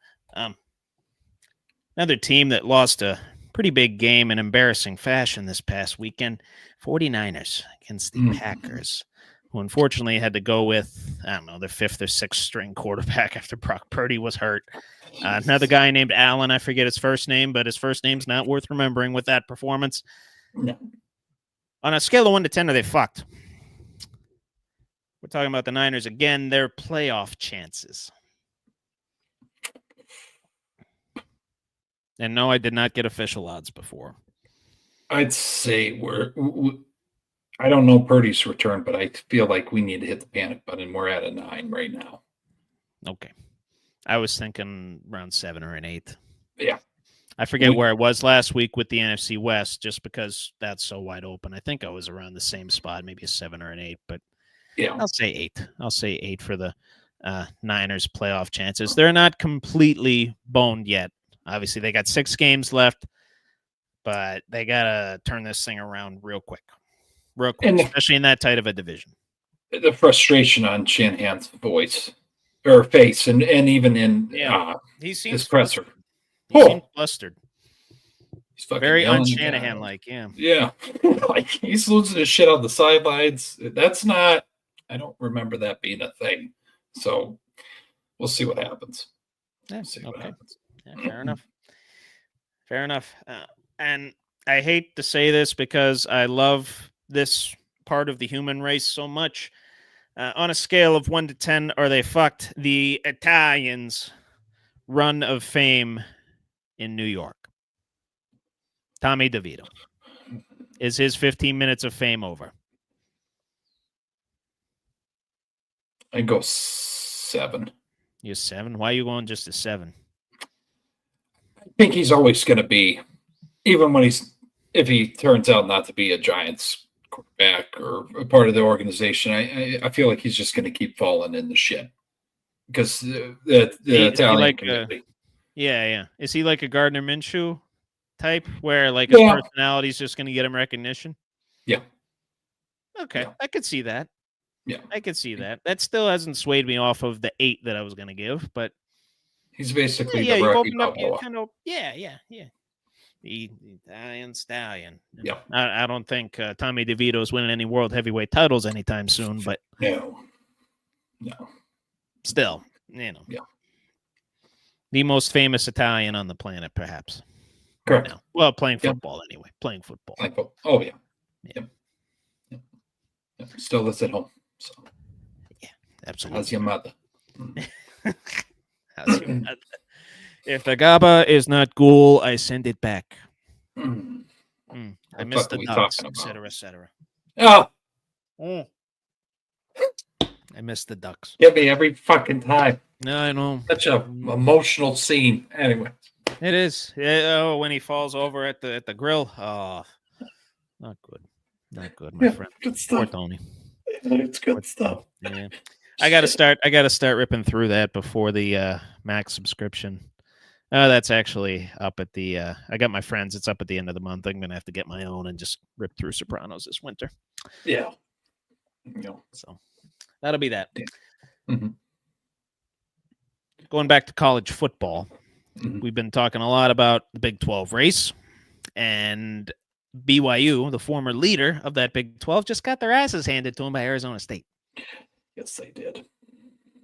C: Another team that lost a pretty big game in embarrassing fashion this past weekend, 49ers against the Packers, who unfortunately had to go with, I don't know, their 5th or 6th string quarterback after Brock Purdy was hurt. Another guy named Allen, I forget his first name, but his first name's not worth remembering with that performance.
B: No.
C: On a scale of 1 to 10, are they fucked? We're talking about the Niners again, their playoff chances. And no, I did not get official odds before.
B: I'd say I don't know Purdy's return, but I feel like we need to hit the panic button. We're at a 9 right now.
C: Okay. I was thinking around 7 or an 8.
B: Yeah.
C: I forget where I was last week with the NFC West just because that's so wide open. I think I was around the same spot, maybe a 7 or an 8, but
B: Yeah.
C: I'll say 8. I'll say 8 for the Niners playoff chances. They're not completely boned yet. Obviously, they got 6 games left, but they got to turn this thing around real quick, especially in that tight of a division.
B: The frustration on Shanahan's voice or face and even in
C: he seems
B: his presser.
C: He seems flustered.
B: He's fucking
C: very
B: yelling
C: un-Shanahan-like, yeah.
B: Yeah. Like he's losing his shit on the sidelines. That's not, I don't remember that being a thing. So we'll see what happens.
C: Yeah,
B: see what happens.
C: Yeah, fair enough. Fair enough. And I hate to say this because I love this part of the human race so much. On a scale of 1 to 10, are they fucked? The Italians' run of fame in New York. Tommy DeVito. Is his 15 minutes of fame over?
B: I go 7.
C: You're 7? Why are you going just a 7?
B: I think he's always going to be, even when if he turns out not to be a Giants quarterback or a part of the organization, I feel like he's just going to keep falling in the shit because the Italian community.
C: Yeah. Is he like a Gardner Minshew type where like his personality is just going to get him recognition?
B: Yeah.
C: Okay. Yeah. I could see that.
B: Yeah.
C: I could see that. That still hasn't swayed me off of the 8 that I was going to give, but
B: he's basically the Rocky Balboa.
C: The Italian Stallion.
B: Yeah.
C: I don't think Tommy DeVito is winning any world heavyweight titles anytime soon, but
B: no.
C: Still, you know.
B: Yeah.
C: The most famous Italian on the planet, perhaps.
B: Correct.
C: Right, well, playing football anyway. Playing football.
B: Oh yeah. Yep. Still lives at home. So.
C: Yeah, absolutely.
B: How's your mother?
C: How's your mother? If the GABA is not cool, I send it back. I miss the ducks, etc., etc.
B: Oh.
C: I miss the ducks.
B: Get me every fucking time.
C: No, I know.
B: Such a emotional scene. Anyway.
C: It is. Oh, when he falls over at the grill. Oh, not good. Not good, my friend.
B: Good stuff.
C: Poor Tony.
B: It's good stuff.
C: Yeah. I gotta start ripping through that before the Max subscription. That's actually up at the I got my friends. It's up at the end of the month. I'm gonna have to get my own and just rip through Sopranos this winter.
B: Yeah.
C: So that'll be that.
B: Yeah. Mm-hmm.
C: Going back to college football, we've been talking a lot about the Big 12 race, and BYU, the former leader of that Big 12, just got their asses handed to them by Arizona State.
B: Yes, they did.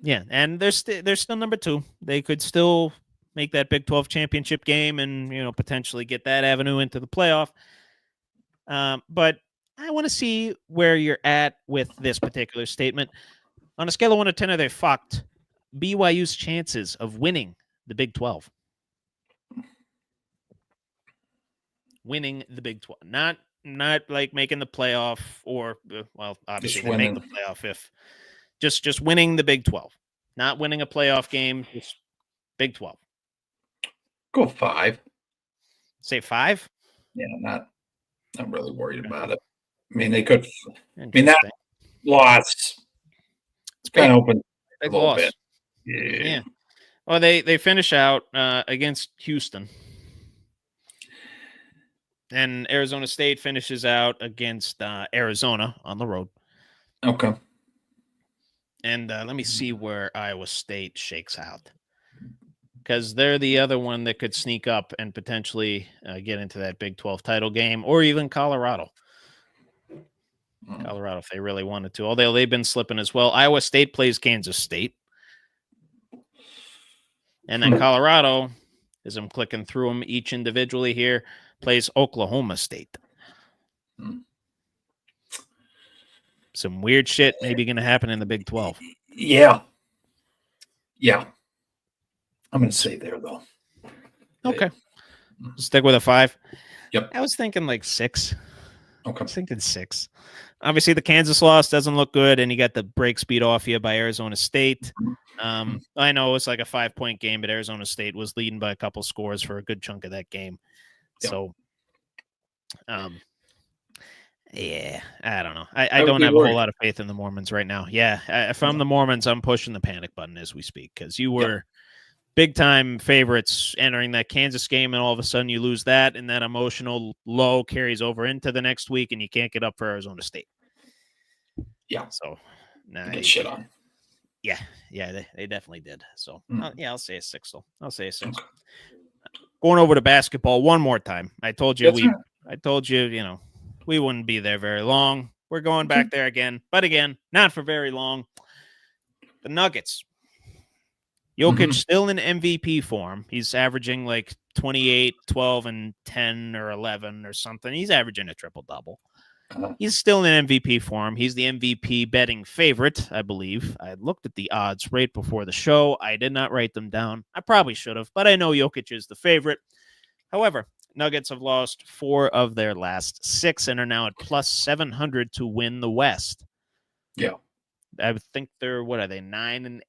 C: Yeah, and they're still number 2. They could still make that Big 12 championship game and potentially get that avenue into the playoff. But I want to see where you're at with this particular statement. On a scale of 1 to 10, are they fucked? BYU's chances of winning the Big 12. Winning the Big 12. Not like making the playoff or, well, obviously
B: Just
C: they make the
B: winning.
C: playoff if just winning the Big 12. Not winning a playoff game, just Big 12.
B: Go 5.
C: Say 5?
B: Yeah, not really worried about it. I mean, they could. I mean, that
C: Interesting.
B: loss. It's
C: Big.
B: kind of open a
C: Big
B: little
C: loss.
B: bit.
C: Yeah. Well, they finish out against Houston. And Arizona State finishes out against Arizona on the road.
B: Okay.
C: And let me see where Iowa State shakes out. Because they're the other one that could sneak up and potentially get into that Big 12 title game, or even Colorado. Colorado, if they really wanted to. Although they've been slipping as well. Iowa State plays Kansas State. And then Colorado, as I'm clicking through them each individually here, plays Oklahoma State. Some weird shit maybe going to happen in the Big 12.
B: Yeah. I'm going to say there, though.
C: Okay. Stick with a 5.
B: Yep.
C: I was thinking like 6.
B: Okay.
C: I was thinking 6. Obviously, the Kansas loss doesn't look good, and you got the break speed off you by Arizona State. I know it's like a 5-point game, but Arizona State was leading by a couple scores for a good chunk of that game.
B: Yep.
C: So, yeah, I don't know. I don't have a whole lot of faith in the Mormons right now. Yeah, if I'm the Mormons, I'm pushing the panic button as we speak, because you were big-time favorites entering that Kansas game, and all of a sudden you lose that, and that emotional low carries over into the next week, and you can't get up for Arizona State.
B: Yeah.
C: So,
B: get shit on.
C: Yeah, they definitely did. So, I'll say a 6. Though I'll say a 6.
B: Okay.
C: Going over to basketball one more time. I told you
B: That's right.
C: we wouldn't be there very long. We're going back there again, but again, not for very long. The Nuggets. Jokic still in MVP form. He's averaging like 28, 12, and 10 or 11 or something. He's averaging a triple-double. He's still in MVP form. He's the MVP betting favorite, I believe. I looked at the odds right before the show. I did not write them down. I probably should have, but I know Jokic is the favorite. However, Nuggets have lost 4 of their last 6 and are now at plus 700 to win the West.
B: Yeah.
C: I think they're, 9-8,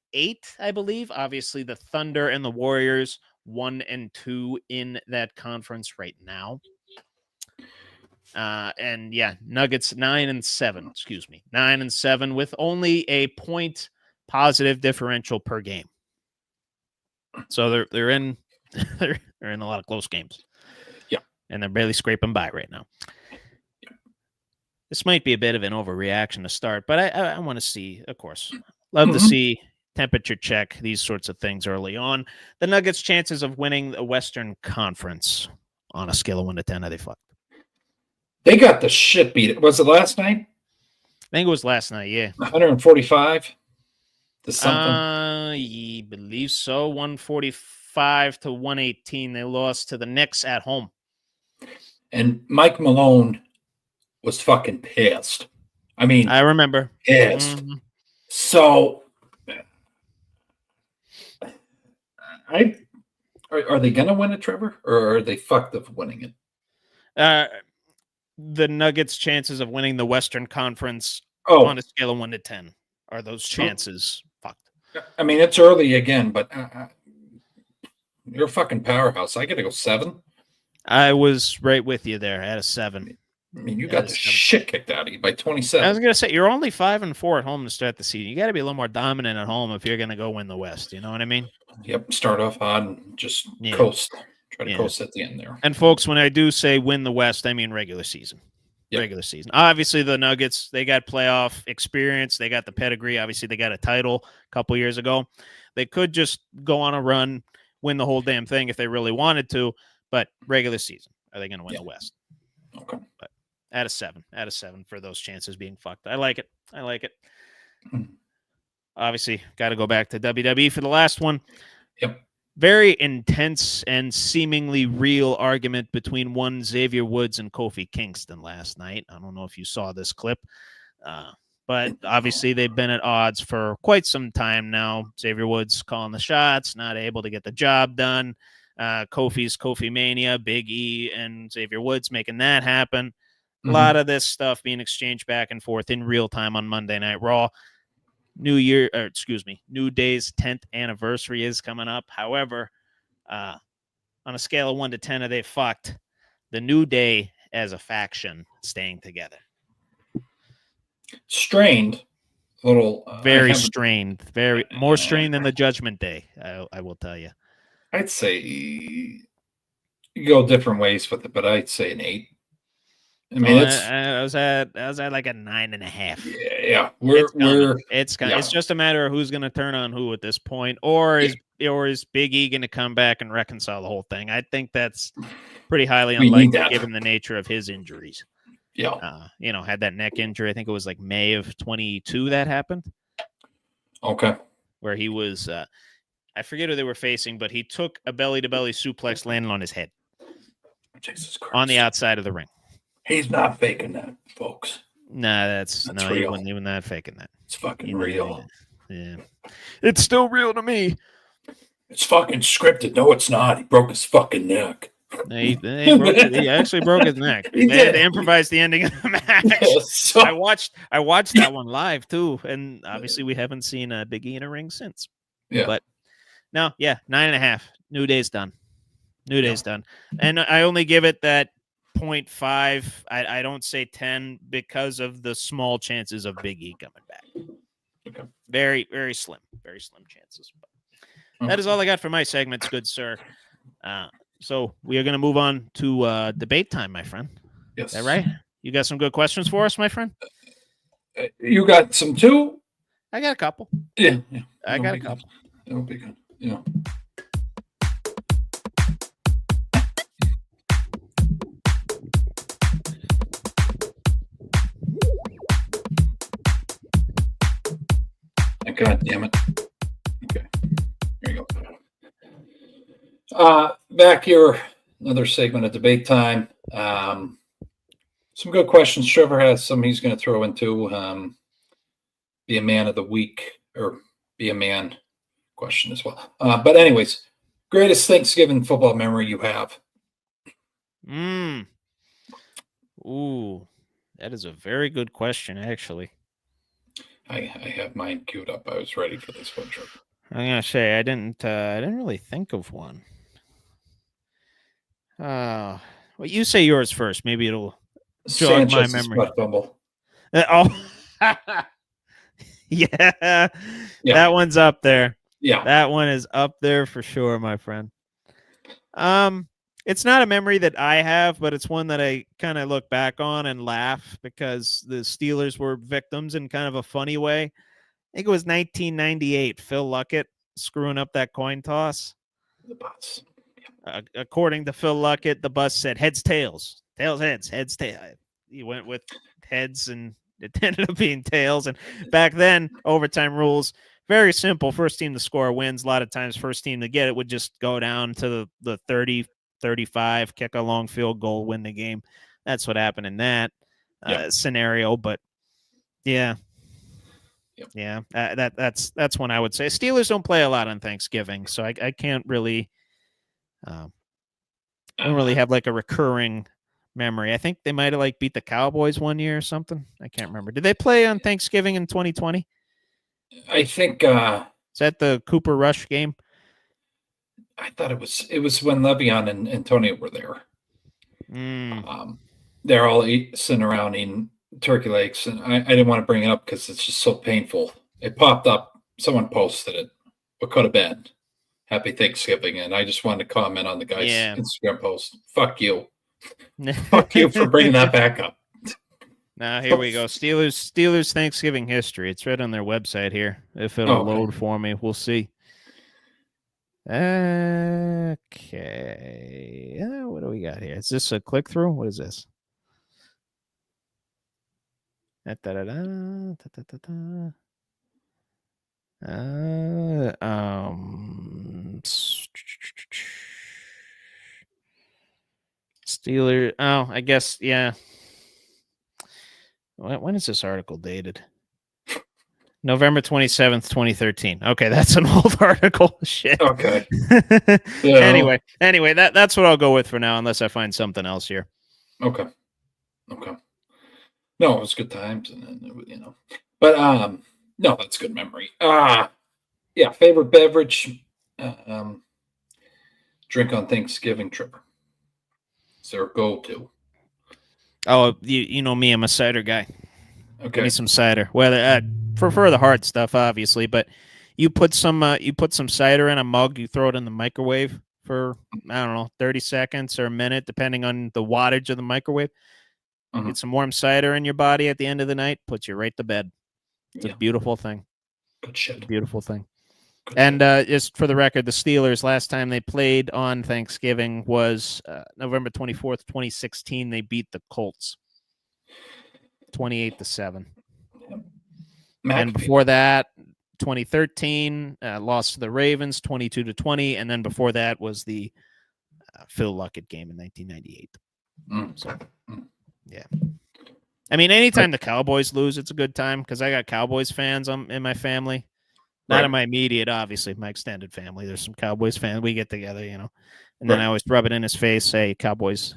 C: I believe. Obviously, the Thunder and the Warriors 1 and 2 in that conference right now. And yeah, Nuggets 9-7. Excuse me, 9-7 with only a point positive differential per game. So they're in they're in a lot of close games.
B: Yeah,
C: and they're barely scraping by right now. This might be a bit of an overreaction to start, but I want to see, of course, love to see temperature check these sorts of things early on. The Nuggets' chances of winning the Western Conference on a scale of 1 to 10, are they fucked?
B: They got the shit beat. Was it last night?
C: I think it was last night, yeah.
B: 145 to something?
C: I believe so. 145 to 118. They lost to the Knicks at home.
B: And Mike Malone was fucking pissed. I mean,
C: I remember.
B: Pissed. So, are they going to win it, Trevor? Or are they fucked of winning it?
C: The Nuggets' chances of winning the Western Conference on a scale of 1 to 10, are those chances fucked?
B: I mean, it's early again, but you're a fucking powerhouse. I got to go 7.
C: I was right with you there. I had a 7.
B: I mean, you got the shit kicked out of you by 27.
C: I was going to say, you're only 5-4 at home to start the season. You got to be a little more dominant at home if you're going to go win the West. You know what I mean?
B: Yep. Start off hot and just coast. Try to coast at the end there.
C: And folks, when I do say win the West, I mean regular season. Yep. Regular season. Obviously, the Nuggets, they got playoff experience. They got the pedigree. Obviously, they got a title a couple years ago. They could just go on a run, win the whole damn thing if they really wanted to. But regular season, are they going to win the West?
B: Okay.
C: But out of 7 for those chances being fucked. I like it. Obviously, got to go back to WWE for the last one.
B: Yep.
C: very intense and seemingly real argument between one Xavier Woods and Kofi Kingston last night. I don't know if you saw this clip, but obviously they've been at odds for quite some time now. Xavier Woods calling the shots, not able to get the job done. Kofi's Kofi Mania, Big E and Xavier Woods making that happen. A lot of this stuff being exchanged back and forth in real time on Monday Night Raw. New Day's 10th anniversary is coming up. However, on a scale of 1 to 10, are they fucked? The New Day as a faction staying together.
B: Strained. Little.
C: Very strained. Very more strained than the Judgment Day, I will tell you.
B: I'd say you go different ways with it, but I'd say an 8. I mean,
C: I was at like a 9.5.
B: Yeah,
C: it's just a matter of who's going to turn on who at this point, or is Big E going to come back and reconcile the whole thing? I think that's pretty highly unlikely given the nature of his injuries.
B: Yeah,
C: had that neck injury. I think it was like May of 22 that happened.
B: Okay,
C: where he was, I forget who they were facing, but he took a belly-to-belly suplex, landing on his head.
B: Jesus Christ!
C: On the outside of the ring.
B: He's not faking that, folks.
C: Nah, that's no,
B: real.
C: He wasn't even that faking that.
B: It's fucking real.
C: Yeah. It's still real to me.
B: It's fucking scripted. No, it's not. He broke his fucking neck.
C: He actually broke his neck. They had to improvise the ending of the match.
B: Yes.
C: I watched that one live too, and obviously we haven't seen Big E in a ring since.
B: Yeah.
C: But no, 9.5. New Day's done. New Day's done. And I only give it that 0.5. I don't say 10 because of the small chances of Big E coming back.
B: Okay.
C: Very, very slim. Very slim chances. But that is all I got for my segments, good sir. So we are going to move on to debate time, my friend.
B: Yes.
C: Is that right? You got some good questions for us, my friend?
B: You got some too?
C: I got a couple.
B: Yeah.
C: I got a couple.
B: It'll be good. Yeah. God damn it. Okay. Here you go. Back here, another segment of debate time. Some good questions. Trevor has some he's going to throw into be a man of the week or be a man question as well. But anyways, greatest Thanksgiving football memory you have?
C: Ooh, that is a very good question, actually.
B: I have mine queued up. I was ready for this one, Trevor.
C: I'm gonna say I didn't really think of one. Well, you say yours first. Maybe it'll jog my memory. Yeah, that one's up there.
B: Yeah,
C: that one is up there for sure, my friend. It's not a memory that I have, but it's one that I kind of look back on and laugh because the Steelers were victims in kind of a funny way. I think it was 1998. Phil Luckett screwing up that coin toss.
B: The bus.
C: According to Phil Luckett, the bus said heads, tails, tails, heads, heads, tails. He went with heads, and it ended up being tails. And back then, overtime rules, very simple. First team to score wins. A lot of times, first team to get it would just go down to the 30, 35, kick a long field goal, win the game. That's what happened in that scenario. But that's one I would say. Steelers don't play a lot on Thanksgiving, so I can't really I don't really have like a recurring memory. I think they might have like beat the Cowboys one year or something. I can't remember. Did they play on Thanksgiving in 2020?
B: I think
C: is that the Cooper Rush game?
B: I thought it was when Le'Veon and Antonio were there. They're all sitting around eating turkey legs, and I didn't want to bring it up because it's just so painful. It popped up. Someone posted it. What could have been? Happy Thanksgiving, and I just wanted to comment on the guy's Instagram post. Fuck you. Fuck you for bringing that back up.
C: Now here we go. Steelers Thanksgiving history. It's right on their website here. If it'll load for me, we'll see. Okay. What do we got here? Is this a click through? What is this? Steelers. Oh, I guess, yeah. When is this article dated? November 27th, 2013. Okay, that's an old article. Shit.
B: Okay. Yeah.
C: Anyway, that's what I'll go with for now, unless I find something else here.
B: Okay. No, it was good times, and but no, that's good memory. Yeah, favorite beverage, drink on Thanksgiving, Tripper. Is there a go-to?
C: Oh, you know me, I'm a cider guy. Give
B: Okay.
C: me some cider. Whether prefer the hard stuff, obviously, but you put some cider in a mug, you throw it in the microwave for, I don't know, 30 seconds or a minute, depending on the wattage of the microwave.
B: Mhm.
C: Get some warm cider in your body at the end of the night, puts you right to bed. It's a beautiful thing.
B: Good shit.
C: Beautiful thing.
B: Good
C: And
B: shit.
C: just for the record, the Steelers, last time they played on Thanksgiving was November 24th, 2016. They beat the Colts 28-7. And before that, 2013, lost to the Ravens 22-20. And then before that was the Phil Luckett game in 1998. So, yeah. I mean, anytime the Cowboys lose, it's a good time because I got Cowboys fans in my family. Not in my immediate, obviously, my extended family. There's some Cowboys fans. We get together, and then I always rub it in his face, say, Cowboys,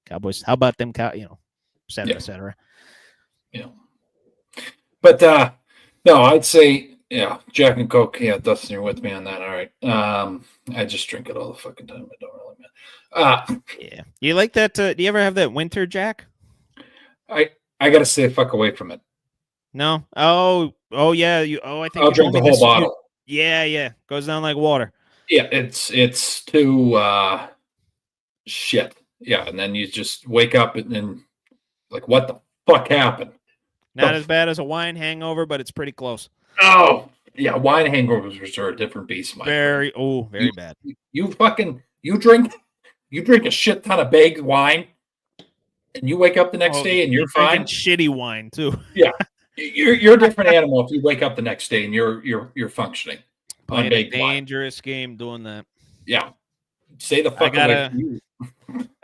C: how about them, et cetera, et cetera.
B: Yeah. But, no, I'd say, Jack and Coke. Yeah, Dustin, you're with me on that. All right. I just drink it all the fucking time. I don't really, man.
C: Yeah. You like that? Do you ever have that winter Jack?
B: I got to stay the fuck away from it.
C: No. Oh yeah. I think
B: I'll drink the whole bottle.
C: Yeah. Goes down like water.
B: Yeah, it's too shit. Yeah, and then you just wake up and like, what the fuck happened?
C: Not as bad as a wine hangover, but it's pretty close.
B: Oh yeah, wine hangovers are a different beast, my friend.
C: Very bad.
B: You drink a shit ton of bagged wine, and you wake up the next day and you're fine.
C: Shitty wine too.
B: Yeah. You're a different animal if you wake up the next day and you're functioning.
C: Playing a dangerous game doing that.
B: Yeah. Say the fuck away from you.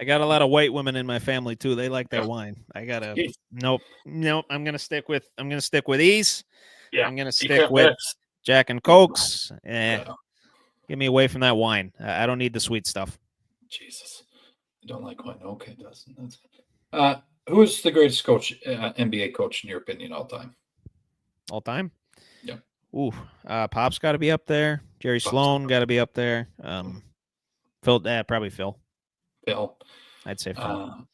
C: I got a lot of white women in my family too. They like their wine. I gotta nope. I'm gonna stick with these.
B: Yeah.
C: I'm gonna stick with Jack and Cokes. Get me away from that wine. I don't need the sweet stuff.
B: Jesus. I don't like wine. Okay, Dustin. That's good. Who is the greatest coach, NBA coach, in your opinion, all time?
C: All time?
B: Yeah.
C: Ooh, Pop's got to be up there. Jerry Sloan got to be up there. Phil, probably Phil.
B: Phil.
C: I'd say Phil.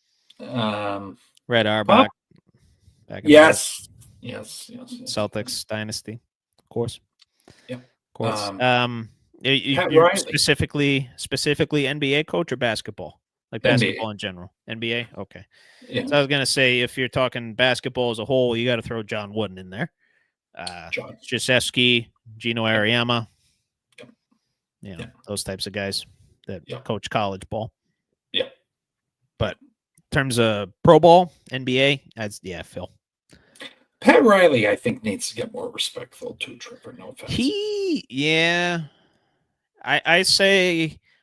B: Red
C: Auerbach.
B: Yes.
C: Celtics dynasty, of course.
B: Yeah.
C: Of course. You're specifically NBA coach or basketball? Like basketball in general. NBA? Okay.
B: Yeah.
C: So I was going to say, if you're talking basketball as a whole, you got to throw John Wooden in there. Krzyzewski, Gino Auriemma. Those types of guys that coach college ball.
B: Yeah.
C: But in terms of pro ball, NBA, Phil.
B: Pat Riley, I think, needs to get more respectful too, Tripper. No offense.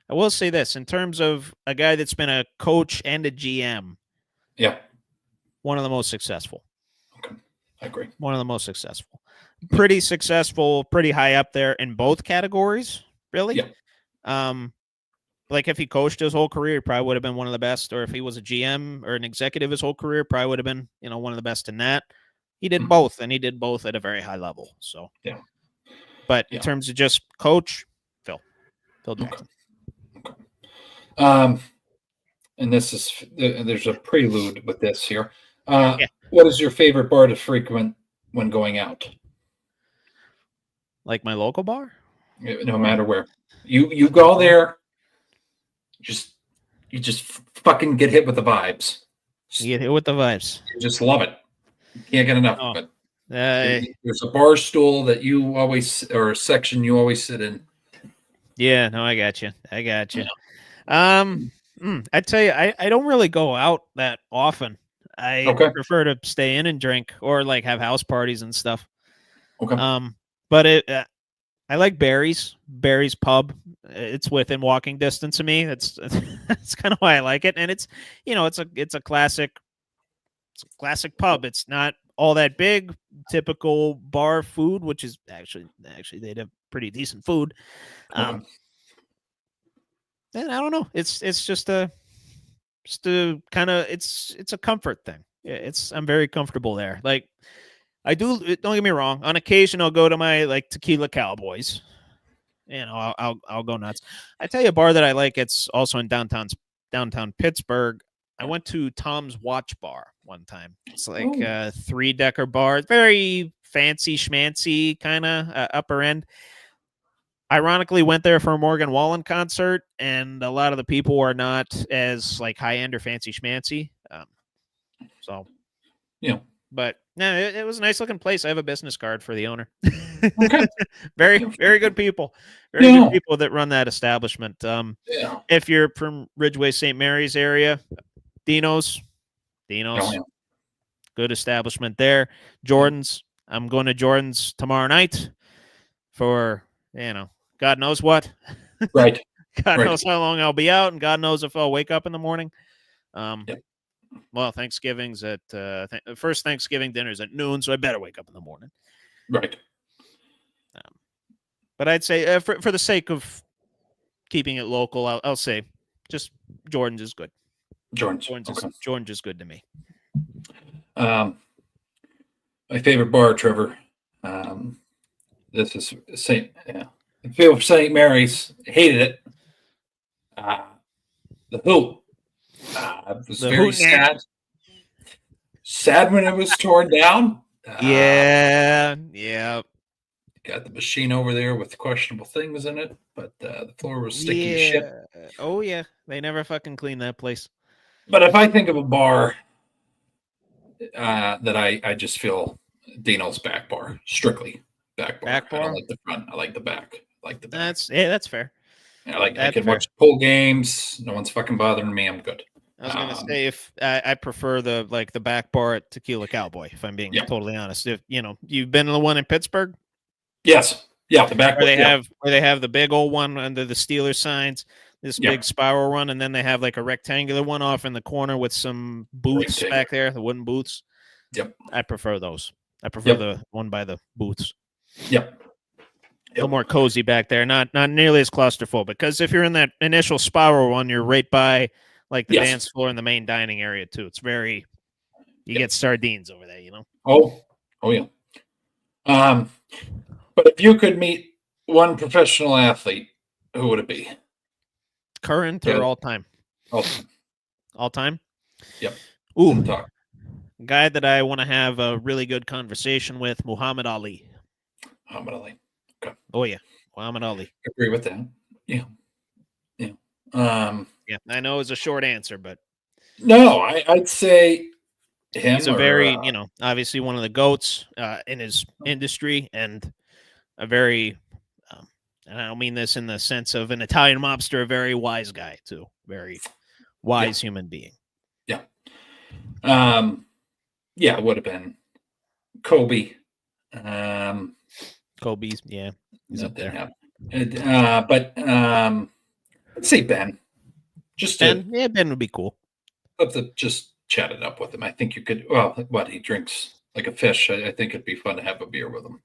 B: I will say this, in terms of a guy that's been a coach and a GM. Yeah.
C: One of the most successful.
B: Okay. I agree.
C: One of the most successful. Pretty successful, pretty high up there in both categories, really.
B: Yeah.
C: Like if he coached his whole career, he probably would have been one of the best. Or if he was a GM or an executive his whole career, probably would have been, one of the best in that. He did both, and he did both at a very high level. So,
B: yeah.
C: But in terms of just coach, Phil Jackson.
B: Okay. And there's a prelude with this here. What is your favorite bar to frequent when going out?
C: Like my local bar?
B: No matter where. You go there, you just fucking get hit with the vibes.
C: You get hit with the vibes.
B: You just love it. You can't get enough of it. There's a bar stool that you always, or a section you always sit in.
C: Yeah, no, I got you. Yeah. I tell you, I don't really go out that often. I prefer to stay in and drink or like have house parties and stuff.
B: Okay.
C: But I like Barry's Pub. It's within walking distance of me. That's kind of why I like it, and it's it's a classic pub. It's not all that big, typical bar food, which is actually they have pretty decent food. And I don't know. It's just a kind of it's a comfort thing. I'm very comfortable there. Like I do. Don't get me wrong. On occasion, I'll go to my Tequila Cowboys. I'll go nuts. I tell you a bar that I like. It's also in downtown Pittsburgh. I went to Tom's Watch Bar one time. It's like a 3-decker bar. It's very fancy schmancy kind of upper end. Ironically, went there for a Morgan Wallen concert, and a lot of the people are not as high end or fancy schmancy. But no, it was a nice looking place. I have a business card for the owner.
B: Okay.
C: Very good people. Good people that run that establishment. If you're from Ridgeway, St. Mary's area, Dino's, good establishment there. Jordan's. I'm going to Jordan's tomorrow night for God knows what.
B: Right.
C: God knows how long I'll be out, and God knows if I'll wake up in the morning. Well, Thanksgiving's at first Thanksgiving dinner's at noon, so I better wake up in the morning.
B: Right.
C: But I'd say for the sake of keeping it local, I'll say just Jordan's is good. Jordan's is good to me.
B: My favorite bar, Trevor. This is St. Mary's. Hated it. The Hoot. It was very sad. Sad when it was torn down.
C: Yeah.
B: Got the machine over there with questionable things in it, but the floor was sticky as shit.
C: Oh yeah, they never fucking cleaned that place.
B: But if I think of a bar that I just feel Dino's back bar, strictly back bar.
C: Back bar?
B: I don't like the front. I like the back.
C: That's fair.
B: I can watch pool games. No one's fucking bothering me. I'm good.
C: I was gonna say if I prefer the back bar at Tequila Cowboy. If I'm being totally honest, if you've been to the one in Pittsburgh.
B: Yes. Yeah, the back
C: where they have the big old one under the Steelers signs, this big spiral one, and then they have a rectangular one off in the corner with some booths back there, the wooden booths.
B: Yep.
C: I prefer those. I prefer the one by the booths.
B: Yep.
C: A little more cozy back there, not nearly as claustrophobic. Because if you're in that initial spiral one, you're right by the dance floor and the main dining area too. It's very you get sardines over there,
B: Oh yeah. But if you could meet one professional athlete, who would it be?
C: Current or all time? All time?
B: Yep.
C: Ooh. Guy that I want to have a really good conversation with, Muhammad Ali.
B: Muhammad Ali. Okay.
C: Oh yeah, Muhammad Ali.
B: Agree with that. Yeah.
C: Yeah, I know it's a short answer, but
B: no, I'd say him.
C: He's a very, obviously one of the GOATs in his industry, and a very, and I don't mean this in the sense of an Italian mobster, a very wise guy too, very wise human being.
B: Yeah. It would have been Kobe.
C: Kobe's, he's up there.
B: But I'd say Ben.
C: Ben would be cool.
B: Love to just chat it up with him. I think you could. Well, he drinks like a fish. I think it'd be fun to have a beer with him.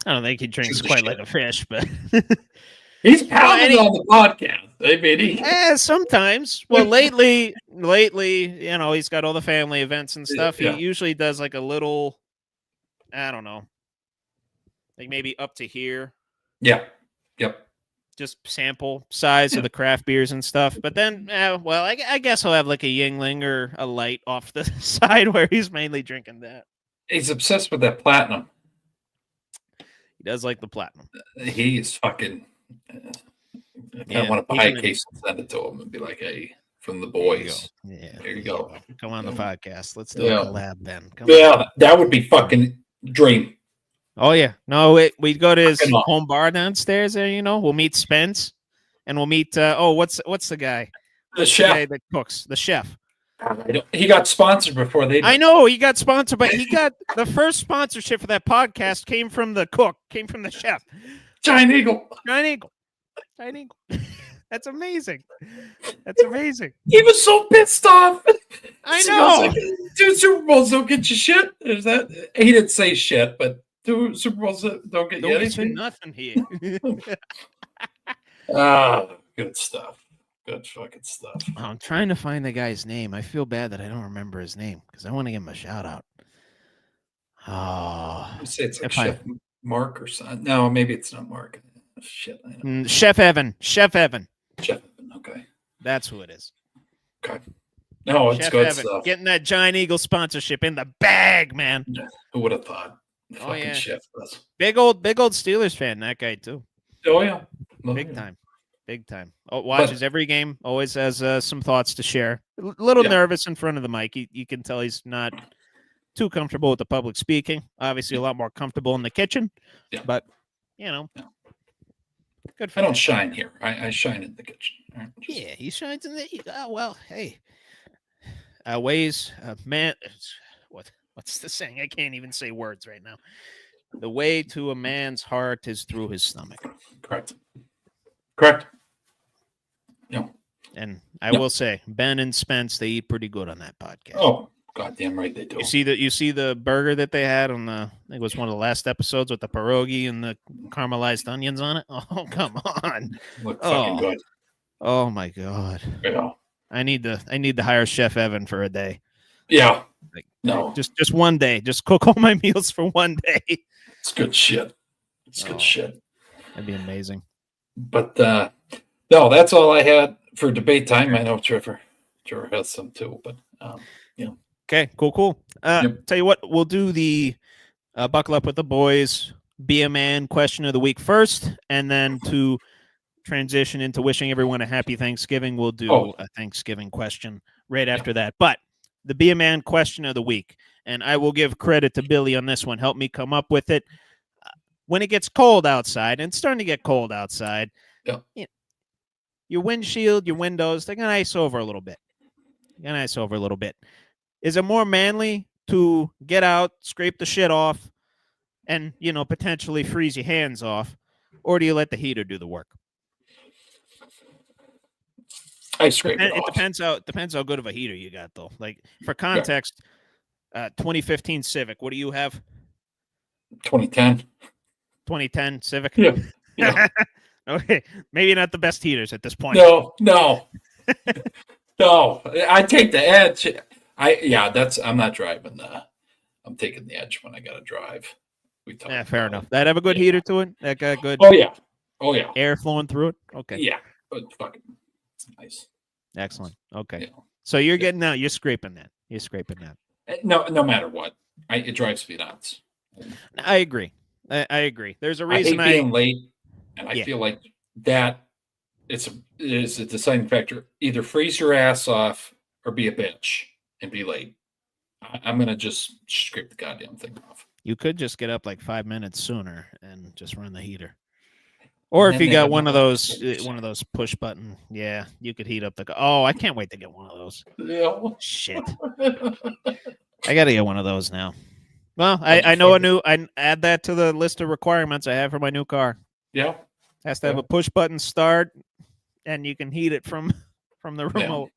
C: I don't think he drinks quite like a fish, but
B: he's pounding on the podcast. I mean,
C: sometimes. Well, lately, he's got all the family events and stuff.
B: Yeah.
C: He usually does a little, I don't know, maybe up to here.
B: Yeah. Yep.
C: Just sample size of the craft beers and stuff. But then, I guess he'll have a Yingling or a light off the side where he's mainly drinking that.
B: He's obsessed with that platinum.
C: He does like the platinum.
B: He is fucking. I want to buy a case and send it to him and be like, "Hey, from the boys, there you go.
C: Come on the podcast. Let's do a collab, Ben.
B: That would be fucking dream."
C: Oh yeah, no, we'd go to his home bar downstairs there. We'll meet Spence, and we'll meet. What's the guy?
B: The chef.
C: The guy that cooks. The chef.
B: He got sponsored before they did.
C: I know he got sponsored, but he got the first sponsorship for that podcast came from the cook, came from the chef.
B: Giant eagle.
C: Giant eagle. Giant eagle. That's amazing. That's amazing.
B: He was so pissed off.
C: I
B: So was
C: know.
B: like, dude, Super Bowls don't get you shit. Is that he didn't say shit, but Super Bowls don't get you
C: Don't get you
B: anything.
C: nothing here.
B: Good stuff. Good fucking stuff.
C: I'm trying to find the guy's name. I feel bad that I don't remember his name because I want to give him a shout out. Oh,
B: I say it's like
C: if I-
B: Chef Mark or something. No, maybe it's not Mark. Shit. I know.
C: Chef Evan. Chef Evan.
B: Chef. Okay.
C: That's who it is.
B: Okay. No, it's
C: Chef
B: good
C: Evan.
B: stuff.
C: Getting that Giant Eagle sponsorship in the bag, man.
B: Who would have thought?
C: Oh,
B: Fucking
C: yeah.
B: Chef does.
C: Big old Steelers fan, that guy too.
B: Oh yeah. Oh,
C: Big
B: yeah.
C: time. Big time. Oh, watches every game. Always has some thoughts to share. A little
B: Yeah.
C: nervous in front of the mic. You can tell he's not too comfortable with the public speaking. Obviously, a lot more comfortable in the kitchen.
B: Yeah.
C: But, you know,
B: Yeah.
C: good for
B: I
C: him.
B: don't shine here. I shine in the kitchen. All right, just-
C: Yeah, he shines in the. Oh, well, hey. Ways, man. What's the saying? I can't even say words right now. The way to a man's heart is through his stomach.
B: Correct. Correct. Yeah.
C: And I
B: Yep.
C: will say, Ben and Spence, they eat pretty good on that podcast.
B: Oh, goddamn right they do.
C: You see the burger that they had on the, I think it was one of the last episodes with the pierogi and the caramelized onions on it. Oh, come on.
B: Look fucking
C: Oh.
B: good.
C: Oh my God.
B: Yeah.
C: I need to hire Chef Evan for a day.
B: Yeah.
C: Like,
B: No,
C: Just one day. Just cook all my meals for one day.
B: it's good shit. It's
C: Oh.
B: good shit.
C: That'd be amazing.
B: But no, that's all I had for debate time. I know Trevor has some too, but
C: Okay, cool.
B: Yep.
C: Tell you what, we'll do the Buckle Up with the Boys, Be a Man question of the week first, and then to transition into wishing everyone a happy Thanksgiving, we'll do a Thanksgiving question right after that. But the Be a Man question of the week, and I will give credit to Billy on this one, help me come up with it. When it gets cold outside, and it's starting to get cold outside,
B: Yeah.
C: Your windshield, your windows, they're going to ice over a little bit. Is it more manly to get out, scrape the shit off, and, potentially freeze your hands off, or do you let the heater do the work?
B: I scrape it
C: It
B: off.
C: depends how good of a heater you got, though. Like, for context, 2015 Civic, what do you have?
B: 2010.
C: 2010 Civic?
B: Yeah. Yeah.
C: Okay, maybe not the best heaters at this point.
B: No. No. I take the edge. I'm not driving. I'm taking the edge when I got to drive.
C: Yeah, fair enough. That have a good
B: Yeah.
C: heater to it? That got good
B: Oh yeah.
C: air flowing through it? Okay.
B: Yeah. But fucking, it's nice.
C: Excellent. Okay.
B: Yeah.
C: So you're getting out, you're scraping that.
B: No matter what, it drives me nuts.
C: I agree. I agree. There's a
B: I hate
C: reason
B: being late, and I
C: Yeah.
B: feel like that it is a deciding factor. Either freeze your ass off or be a bitch and be late. I'm gonna just scrape the goddamn thing off.
C: you could just get up like 5 minutes sooner and just run the heater. Or
B: And
C: if
B: then
C: you
B: they
C: got
B: have
C: one of
B: no
C: those
B: electricity.
C: one of those push button, yeah, you could heat up the Oh, I can't wait to get one of those.
B: Yeah.
C: Shit. I got to get one of those now. Well, I know I add that to the list of requirements I have for my new car.
B: Yeah.
C: Has to have
B: Yeah.
C: a push button start, and you can heat it from the remote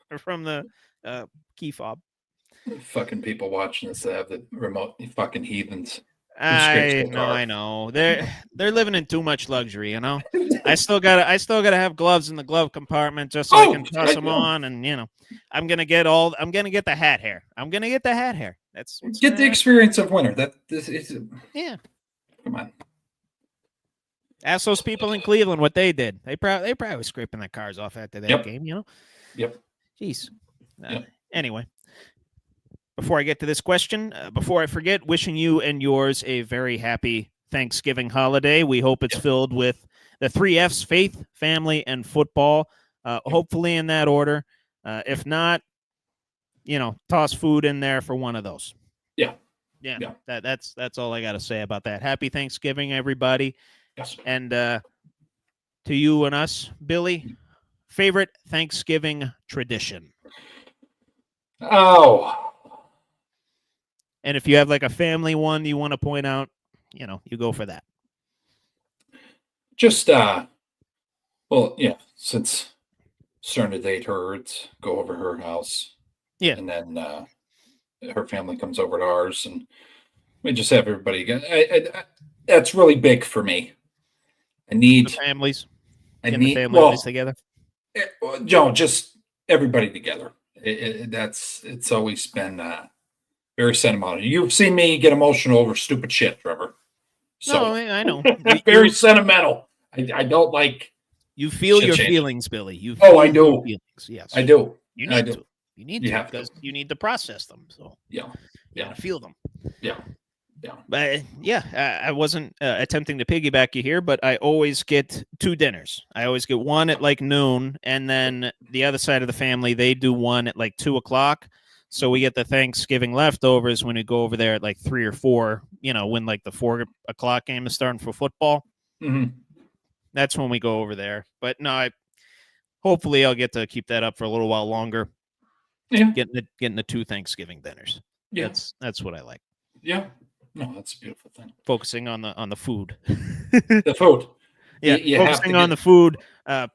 C: or from the key fob.
B: Fucking people watching this that have the remote. You fucking heathens.
C: I
B: the car?
C: know. They're living in too much luxury, I still gotta have gloves in the glove compartment just so I can toss
B: right,
C: them
B: yeah.
C: on, and I'm gonna get the hat hair. That's what's
B: Get
C: gonna
B: the
C: happen.
B: experience of winter. This is.
C: Yeah.
B: Come on.
C: Ask those people in Cleveland what they did. They probably were scraping their cars off after that
B: Yep.
C: game,
B: Yep.
C: Jeez.
B: Yep.
C: Anyway, before I get to this question, before I forget, wishing you and yours a very happy Thanksgiving holiday. We hope it's filled with the 3 F's: faith, family, and football. Hopefully in that order. If not, toss food in there for one of those.
B: Yeah.
C: Yeah.
B: Yeah.
C: That's all I got to say about that. Happy Thanksgiving, everybody.
B: Yes.
C: And to you and us, Billy, favorite Thanksgiving tradition?
B: Oh.
C: And if you have like a family one you want to point out, you go for that.
B: just well, yeah, since starting to date her, it's go over her house.
C: Yeah.
B: And then her family comes over to ours, and we just have everybody again. That's really big for me. I
C: The
B: need,
C: families.
B: I
C: Getting the
B: need,
C: families
B: well,
C: together.
B: Joe, just everybody together. It's always been very sentimental. You've seen me get emotional over stupid shit, Trevor. So
C: No, I know.
B: very sentimental. I don't like.
C: You feel your
B: Shit-change.
C: feelings, Billy. You
B: Oh,
C: feel
B: I
C: your
B: do.
C: feelings. Yes.
B: I do.
C: You
B: I
C: need
B: do.
C: to. You need
B: You
C: to
B: have to.
C: because you need to process them. So
B: Yeah.
C: you
B: Yeah.
C: gotta feel them.
B: Yeah. Yeah.
C: But yeah, I wasn't attempting to piggyback you here, but I always get 2 dinners. I always get one at like noon, and then the other side of the family, they do one at like 2:00. So we get the Thanksgiving leftovers when we go over there at like 3 or 4, when like the 4:00 game is starting for football.
B: Hmm.
C: That's when we go over there. But no, hopefully I'll get to keep that up for a little while longer.
B: Yeah.
C: Getting the 2 Thanksgiving dinners.
B: Yeah.
C: That's what I like.
B: Yeah. No, that's a beautiful thing.
C: Focusing on the food.
B: The food.
C: Yeah,
B: You have to
C: focusing on
B: get-
C: the food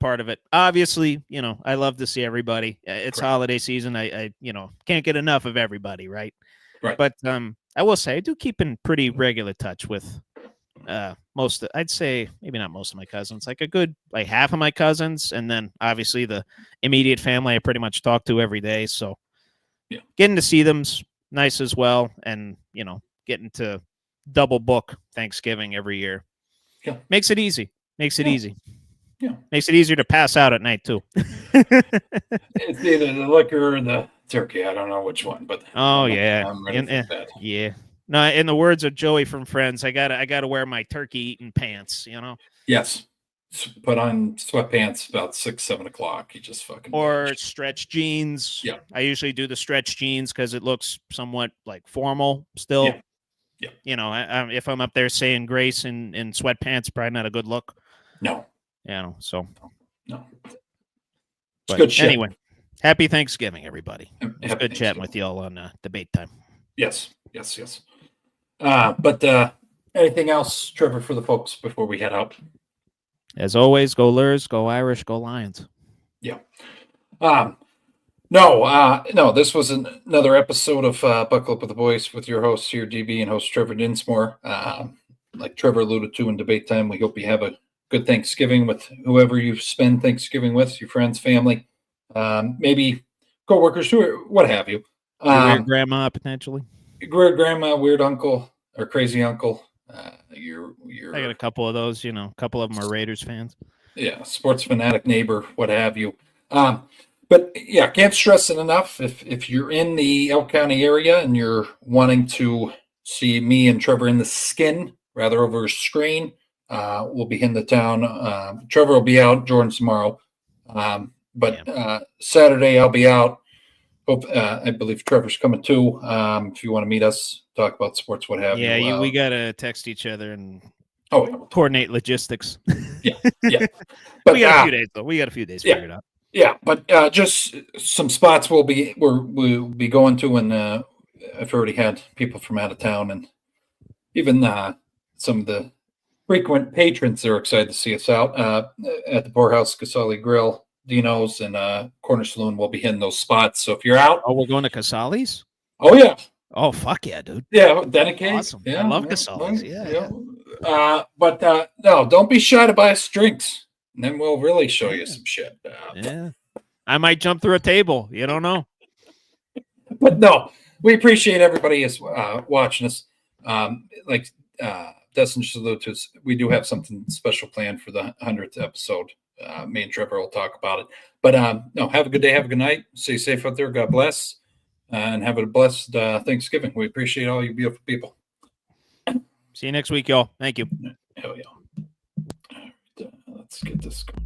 C: part of it. Obviously, I love to see everybody. It's
B: Correct.
C: holiday season. I can't get enough of everybody, right?
B: Right.
C: But I will say I do keep in pretty regular touch with I'd say maybe not most of my cousins, like a good like half of my cousins, and then obviously the immediate family I pretty much talk to every day. So
B: Yeah.
C: getting to see them's nice as well, and getting to double book Thanksgiving every year.
B: Yeah.
C: Makes it easy. Makes it
B: Yeah.
C: easy.
B: Yeah.
C: Makes it easier to pass out at night too.
B: It's either the liquor or the turkey. I don't know which one, but
C: Oh
B: I'm-
C: yeah.
B: I'm ready
C: And,
B: for that.
C: yeah. No, in the words of Joey from Friends, I gotta wear my turkey eating pants,
B: Yes. Put on sweatpants about 6, 7 o'clock. You just fucking
C: or stretch jeans.
B: Yeah.
C: I usually do the stretch jeans because it looks somewhat like formal still.
B: Yeah. Yeah.
C: If I'm up there saying grace in sweatpants, probably not a good look.
B: no.
C: So.
B: No. It's
C: But
B: good shit.
C: anyway, happy Thanksgiving, everybody. It's
B: Happy
C: good chatting
B: Thanksgiving.
C: with y'all on debate time.
B: Yes. But anything else, Trevor, for the folks before we head out?
C: As always, go Lurs, go Irish, go Lions.
B: No, this was another episode of Buckle Up with the Boys with your host here, DB, and host Trevor Dinsmore. Like Trevor alluded to in debate time, we hope you have a good Thanksgiving with whoever you spend Thanksgiving with, your friends, family, maybe coworkers, what have you.
C: Your weird grandma, potentially.
B: Great grandma, weird uncle, or crazy uncle. Your
C: I got a couple of those, a couple of them are Raiders fans.
B: yeah, sports fanatic neighbor, what have you. But yeah, can't stress it enough. If you're in the Elk County area and you're wanting to see me and Trevor in the skin rather over a screen, we'll be in the town. Trevor will be out, Jordan's tomorrow. But Saturday I'll be out. Hope I believe Trevor's coming too. If you want to meet us, talk about sports, what have you.
C: Yeah, we gotta text each other and coordinate logistics.
B: yeah. But
C: we got a few days though. We got a few days figured out.
B: Yeah, but just some spots we'll be going to, and I've already had people from out of town, and even some of the frequent patrons are excited to see us out at the Poorhouse, Casali Grill, Dino's, and Corner Saloon. We'll be hitting those spots. So if you're out,
C: Oh, we're going to Casali's?
B: oh yeah,
C: Oh, fuck yeah, dude.
B: yeah, dedicate.
C: Awesome. I
B: Yeah,
C: love
B: yeah,
C: Casali's.
B: well,
C: Yeah.
B: But no, don't be shy to buy us drinks, and then we'll really show you some shit.
C: Yeah. I might jump through a table. You don't know.
B: But no, we appreciate everybody is watching us. Like Dustin just alluded to, we do have something special planned for the 100th episode. Me and Trevor will talk about it. But no, have a good day, have a good night. Stay safe out there. God bless, and have a blessed Thanksgiving. We appreciate all you beautiful people.
C: See you next week, y'all. Thank you.
B: Hell yeah. All right, let's get this going.